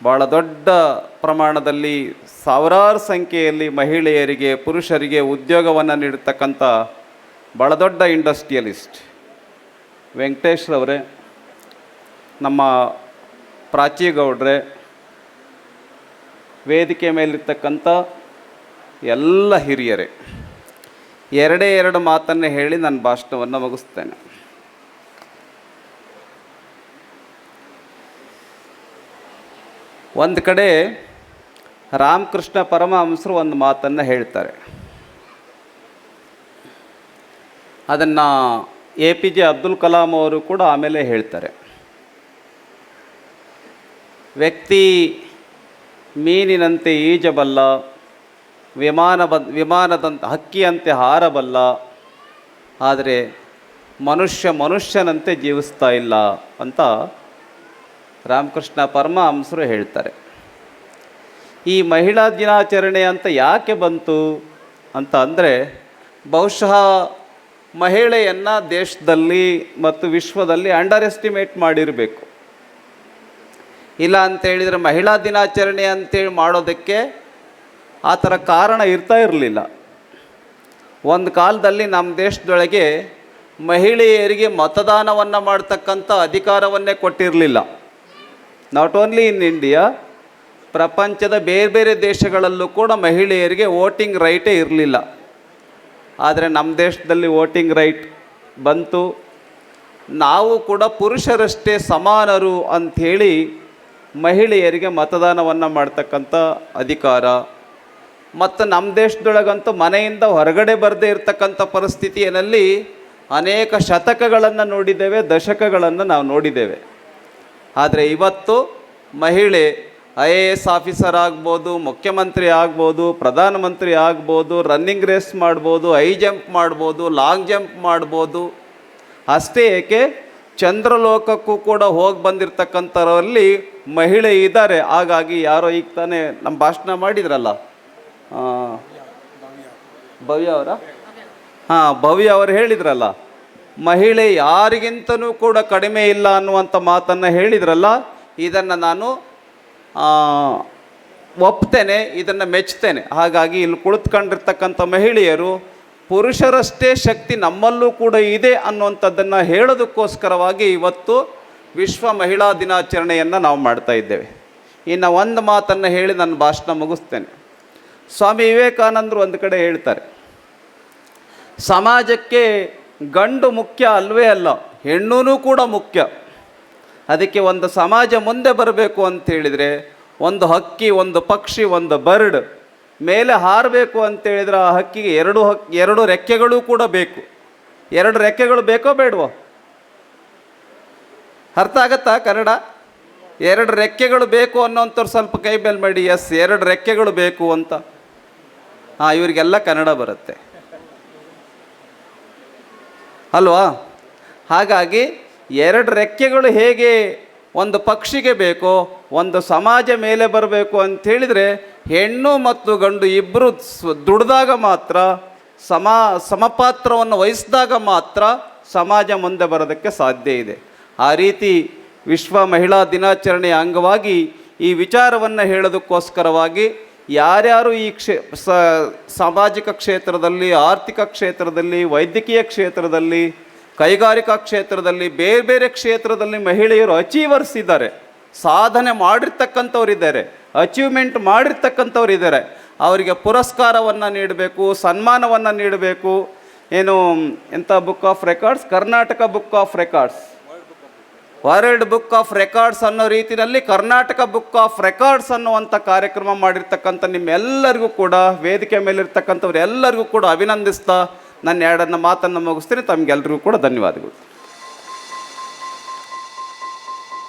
ಭಾಳ ದೊಡ್ಡ ಪ್ರಮಾಣದಲ್ಲಿ ಸಾವಿರಾರು ಸಂಖ್ಯೆಯಲ್ಲಿ ಮಹಿಳೆಯರಿಗೆ, ಪುರುಷರಿಗೆ ಉದ್ಯೋಗವನ್ನು ನೀಡತಕ್ಕಂಥ ಭಾಳ ದೊಡ್ಡ ಇಂಡಸ್ಟ್ರಿಯಲಿಸ್ಟ್ ವೆಂಕಟೇಶ್ರವರೇ, ನಮ್ಮ ಪ್ರಾಚೀಗೌಡ್ರೆ, ವೇದಿಕೆ ಮೇಲಿರ್ತಕ್ಕಂಥ ಎಲ್ಲ ಹಿರಿಯರೇ, ಎರಡು ಮಾತನ್ನು ಹೇಳಿ ನನ್ನ ಭಾಷಣವನ್ನು ಮುಗಿಸ್ತೇನೆ. ಒಂದು ಕಡೆ ರಾಮಕೃಷ್ಣ ಪರಮಹಂಸರು ಒಂದು ಮಾತನ್ನು ಹೇಳ್ತಾರೆ. ಅದನ್ನು APJ ಅಬ್ದುಲ್ ಕಲಾಂ ಅವರು ಕೂಡ ಆಮೇಲೆ ಹೇಳ್ತಾರೆ. ವ್ಯಕ್ತಿ ಮೀನಿನಂತೆ ಈಜಬಲ್ಲ, ವಿಮಾನದಂತೆ ಹಕ್ಕಿಯಂತೆ ಹಾರಬಲ್ಲ, ಆದರೆ ಮನುಷ್ಯನಂತೆ ಜೀವಿಸ್ತಾ ಇಲ್ಲ ಅಂತ ರಾಮಕೃಷ್ಣ ಪರಮಹಂಸರು ಹೇಳ್ತಾರೆ. ಈ ಮಹಿಳಾ ದಿನಾಚರಣೆ ಅಂತ ಯಾಕೆ ಬಂತು ಅಂತ ಅಂದರೆ, ಬಹುಶಃ ಮಹಿಳೆಯನ್ನು ದೇಶದಲ್ಲಿ ಮತ್ತು ವಿಶ್ವದಲ್ಲಿ ಅಂಡರ್ ಎಸ್ಟಿಮೇಟ್ ಮಾಡಿರಬೇಕು. ಇಲ್ಲ ಅಂತೇಳಿದರೆ ಮಹಿಳಾ ದಿನಾಚರಣೆ ಅಂತೇಳಿ ಮಾಡೋದಕ್ಕೆ ಆ ಥರ ಕಾರಣ ಇರ್ತಾ ಇರಲಿಲ್ಲ. ಒಂದು ಕಾಲದಲ್ಲಿ ನಮ್ಮ ದೇಶದೊಳಗೆ ಮಹಿಳೆಯರಿಗೆ ಮತದಾನವನ್ನು ಮಾಡ್ತಕ್ಕಂಥ ಅಧಿಕಾರವನ್ನೇ ಕೊಟ್ಟಿರಲಿಲ್ಲ. ನಾಟ್ ಓನ್ಲಿ ಇನ್ ಇಂಡಿಯಾ, ಪ್ರಪಂಚದ ಬೇರೆ ಬೇರೆ ದೇಶಗಳಲ್ಲೂ ಕೂಡ ಮಹಿಳೆಯರಿಗೆ ವೋಟಿಂಗ್ ರೈಟೇ ಇರಲಿಲ್ಲ. ಆದರೆ ನಮ್ಮ ದೇಶದಲ್ಲಿ ವೋಟಿಂಗ್ ರೈಟ್ ಬಂತು. ನಾವು ಕೂಡ ಪುರುಷರಷ್ಟೇ ಸಮಾನರು ಅಂಥೇಳಿ ಮಹಿಳೆಯರಿಗೆ ಮತದಾನವನ್ನು ಮಾಡ್ತಕ್ಕಂಥ ಅಧಿಕಾರ, ಮತ್ತು ನಮ್ಮ ದೇಶದೊಳಗಂತೂ ಮನೆಯಿಂದ ಹೊರಗಡೆ ಬರದೇ ಇರತಕ್ಕಂಥ ಪರಿಸ್ಥಿತಿಯಲ್ಲಿ ಅನೇಕ ಶತಕಗಳನ್ನು ನೋಡಿದ್ದೇವೆ, ದಶಕಗಳನ್ನು ನಾವು ನೋಡಿದ್ದೇವೆ. ಆದರೆ ಇವತ್ತು ಮಹಿಳೆ IAS ಆಫೀಸರ್ ಆಗ್ಬೋದು, ಮುಖ್ಯಮಂತ್ರಿ ಆಗ್ಬೋದು, ಪ್ರಧಾನಮಂತ್ರಿ ಆಗ್ಬೋದು, ರನ್ನಿಂಗ್ ರೇಸ್ ಮಾಡ್ಬೋದು, ಹೈ ಜಂಪ್ ಮಾಡ್ಬೋದು, ಲಾಂಗ್ ಜಂಪ್ ಮಾಡ್ಬೋದು. ಅಷ್ಟೇ ಏಕೆ, ಚಂದ್ರಲೋಕಕ್ಕೂ ಕೂಡ ಹೋಗಿ ಬಂದಿರತಕ್ಕಂಥವರಲ್ಲಿ ಮಹಿಳೆ ಇದ್ದಾರೆ. ಹಾಗಾಗಿ ಯಾರೋ ಈಗ ತಾನೇ ನಮ್ಮ ಭಾಷಣ ಮಾಡಿದ್ರಲ್ಲ, ಭವ್ಯ ಅವರ ಭವ್ಯ ಅವರು ಹೇಳಿದ್ರಲ್ಲ, ಮಹಿಳೆ ಯಾರಿಗಿಂತನೂ ಕೂಡ ಕಡಿಮೆ ಇಲ್ಲ ಅನ್ನುವಂಥ ಮಾತನ್ನು ಹೇಳಿದ್ರಲ್ಲ, ಇದನ್ನು ನಾನು ಒಪ್ತೇನೆ, ಇದನ್ನು ಮೆಚ್ತೇನೆ. ಹಾಗಾಗಿ ಇಲ್ಲಿ ಕುಳಿತುಕೊಂಡಿರ್ತಕ್ಕಂಥ ಮಹಿಳೆಯರು ಪುರುಷರಷ್ಟೇ ಶಕ್ತಿ ನಮ್ಮಲ್ಲೂ ಕೂಡ ಇದೆ ಅನ್ನುವಂಥದ್ದನ್ನು ಹೇಳೋದಕ್ಕೋಸ್ಕರವಾಗಿ ಇವತ್ತು ವಿಶ್ವ ಮಹಿಳಾ ದಿನಾಚರಣೆಯನ್ನು ನಾವು ಮಾಡ್ತಾ ಇದ್ದೇವೆ. ಇನ್ನು ಒಂದು ಮಾತನ್ನು ಹೇಳಿ ನನ್ನ ಭಾಷಣ ಮುಗಿಸ್ತೇನೆ. ಸ್ವಾಮಿ ವಿವೇಕಾನಂದರು ಒಂದು ಕಡೆ ಹೇಳ್ತಾರೆ, ಸಮಾಜಕ್ಕೆ ಗಂಡು ಮುಖ್ಯ ಅಲ್ವೇ ಅಲ್ಲ, ಹೆಣ್ಣೂ ಕೂಡ ಮುಖ್ಯ. ಅದಕ್ಕೆ ಒಂದು ಸಮಾಜ ಮುಂದೆ ಬರಬೇಕು ಅಂತ ಹೇಳಿದರೆ, ಒಂದು ಹಕ್ಕಿ, ಒಂದು ಪಕ್ಷಿ, ಒಂದು ಬರ್ಡ್ ಮೇಲೆ ಹಾರಬೇಕು ಅಂತೇಳಿದರೆ ಆ ಹಕ್ಕಿಗೆ ಎರಡು ರೆಕ್ಕೆಗಳು ಕೂಡ ಬೇಕು. ಎರಡು ರೆಕ್ಕೆಗಳು ಬೇಕೋ ಬೇಡವೋ? ಅರ್ಥ ಆಗತ್ತಾ ಕನ್ನಡ? ಎರಡು ರೆಕ್ಕೆಗಳು ಬೇಕು ಅನ್ನೋಂಥವ್ರು ಸ್ವಲ್ಪ ಕೈ ಮೇಲೆ ಮಾಡಿ. ಎಸ್, ಎರಡು ರೆಕ್ಕೆಗಳು ಬೇಕು ಅಂತ. ಇವರಿಗೆಲ್ಲ ಕನ್ನಡ ಬರುತ್ತೆ ಅಲ್ವಾ? ಹಾಗಾಗಿ ಎರಡು ರೆಕ್ಕೆಗಳು ಹೇಗೆ ಒಂದು ಪಕ್ಷಿಗೆ ಬೇಕೋ, ಒಂದು ಸಮಾಜ ಮೇಲೆ ಬರಬೇಕು ಅಂಥೇಳಿದರೆ ಹೆಣ್ಣು ಮತ್ತು ಗಂಡು ಇಬ್ಬರು ದುಡಿದಾಗ ಮಾತ್ರ, ಸಮಪಾತ್ರವನ್ನು ವಹಿಸಿದಾಗ ಮಾತ್ರ ಸಮಾಜ ಮುಂದೆ ಬರೋದಕ್ಕೆ ಸಾಧ್ಯ ಇದೆ. ಆ ರೀತಿ ವಿಶ್ವ ಮಹಿಳಾ ದಿನಾಚರಣೆಯ ಅಂಗವಾಗಿ ಈ ವಿಚಾರವನ್ನು ಹೇಳೋದಕ್ಕೋಸ್ಕರವಾಗಿ ಯಾರ್ಯಾರು ಈ ಸಾಮಾಜಿಕ ಕ್ಷೇತ್ರದಲ್ಲಿ, ಆರ್ಥಿಕ ಕ್ಷೇತ್ರದಲ್ಲಿ, ವೈದ್ಯಕೀಯ ಕ್ಷೇತ್ರದಲ್ಲಿ, ಕೈಗಾರಿಕಾ ಕ್ಷೇತ್ರದಲ್ಲಿ, ಬೇರೆ ಬೇರೆ ಕ್ಷೇತ್ರದಲ್ಲಿ ಮಹಿಳೆಯರು ಅಚೀವರ್ಸ್ ಇದ್ದಾರೆ, ಸಾಧನೆ ಮಾಡಿರ್ತಕ್ಕಂಥವ್ರಿದ್ದಾರೆ, ಅಚೀವ್ಮೆಂಟ್ ಮಾಡಿರ್ತಕ್ಕಂಥವ್ರಿದ್ದಾರೆ. ಅವರಿಗೆ ಪುರಸ್ಕಾರವನ್ನು ನೀಡಬೇಕು, ಸನ್ಮಾನವನ್ನು ನೀಡಬೇಕು. ಏನು ಎಂಥ book of records? Karnataka book of records, world book of records ಅನ್ನೋ ರೀತಿಯಲ್ಲಿ ಕರ್ನಾಟಕ ಬುಕ್ ಆಫ್ ರೆಕಾರ್ಡ್ಸ್ ಅನ್ನುವಂಥ ಕಾರ್ಯಕ್ರಮ ಮಾಡಿರ್ತಕ್ಕಂಥ ನಿಮ್ಮೆಲ್ಲರಿಗೂ ಕೂಡ, ವೇದಿಕೆ ಮೇಲಿರ್ತಕ್ಕಂಥವ್ರು ಎಲ್ಲರಿಗೂ ಕೂಡ ಅಭಿನಂದಿಸ್ತಾ ನನ್ನ ಮಾತನ್ನು ಮುಗಿಸ್ತೀನಿ. ತಮಗೆಲ್ಲರಿಗೂ ಕೂಡ ಧನ್ಯವಾದಗಳು.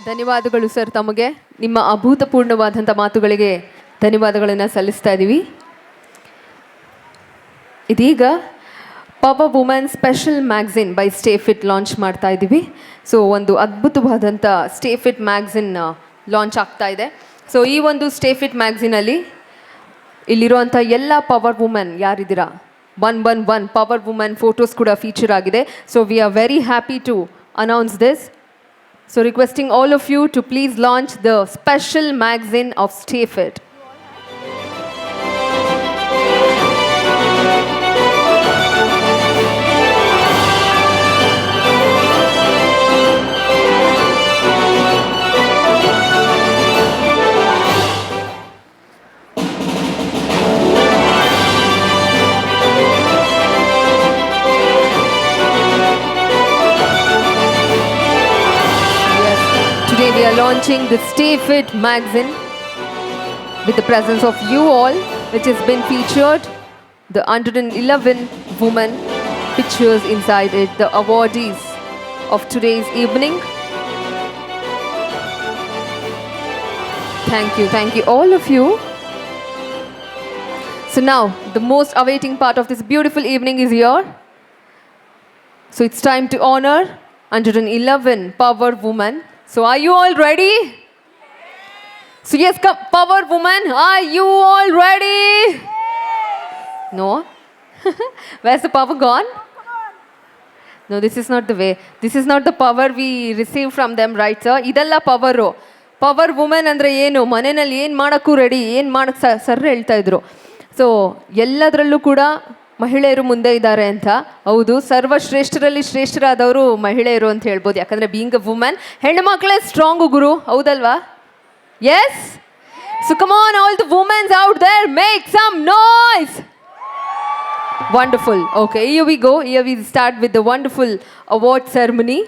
ಧನ್ಯವಾದಗಳು ಸರ್. ತಮಗೆ ನಿಮ್ಮ ಅಭೂತಪೂರ್ಣವಾದಂಥ ಮಾತುಗಳಿಗೆ ಧನ್ಯವಾದಗಳನ್ನು ಸಲ್ಲಿಸ್ತಾ ಇದ್ದೀವಿ. ಇದೀಗ power women special magazine by stay fit launch ಮಾಡ್ತಾ ಇದ್ದೀವಿ. ಸೊ ಒಂದು ಅದ್ಭುತವಾದಂಥ ಸ್ಟೇ ಫಿಟ್ ಮ್ಯಾಗ್ಝಿನ್ ಲಾಂಚ್ ಆಗ್ತಾ ಇದೆ. ಸೊ ಈ ಒಂದು ಸ್ಟೇ ಫಿಟ್ ಮ್ಯಾಗ್ಝಿನಲ್ಲಿ ಇಲ್ಲಿರುವಂಥ ಎಲ್ಲ ಪವರ್ ವುಮೆನ್ ಯಾರಿದ್ದೀರಾ, 111 ಪವರ್ ವುಮೆನ್ ಫೋಟೋಸ್ ಕೂಡ ಫೀಚರ್ ಆಗಿದೆ. So we are very happy to announce this. So requesting all of you to please launch the special magazine of Stay Fit. we are launching the Stay Fit magazine with the presence of you all, which has been featured the 111 women pictures inside it, the awardees of today's evening. Thank you, all of you. So now, the most awaiting part of this beautiful evening is here. So it's time to honor 111 power women. So are you all ready? So yes, come, power woman, are you all ready? No? Where's the power gone? No, this is not the way. This is not the power we receive from them, right sir? Idella power. Power woman andre ಏನು ಮನೆಯಲ್ಲಿ ಏನು ಮಾಡೋಕ್ಕೂ ready ಏನು ಮಾಡೋಕ್ಕೆ sir ಹೇಳ್ತಾ ಇದ್ರು. So ಎಲ್ಲದರಲ್ಲೂ ಕೂಡ ಮಹಿಳೆಯರು ಮುಂದೆ ಇದ್ದಾರೆ ಅಂತ. ಹೌದು, ಸರ್ವಶ್ರೇಷ್ಠರಲ್ಲಿ ಶ್ರೇಷ್ಠರಾದವರು ಮಹಿಳೆಯರು ಅಂತ ಹೇಳ್ಬೋದು. ಯಾಕಂದರೆ ಬೀಯಿಂಗ್ ಅ ವುಮನ್, ಹೆಣ್ಣು ಮಕ್ಕಳೇ ಸ್ಟ್ರಾಂಗು ಗುರು, ಹೌದಲ್ವಾ? Yes. So come on all the womens out there, make some noise. Wonderful. Okay, here we go. Here we start with the wonderful award ceremony.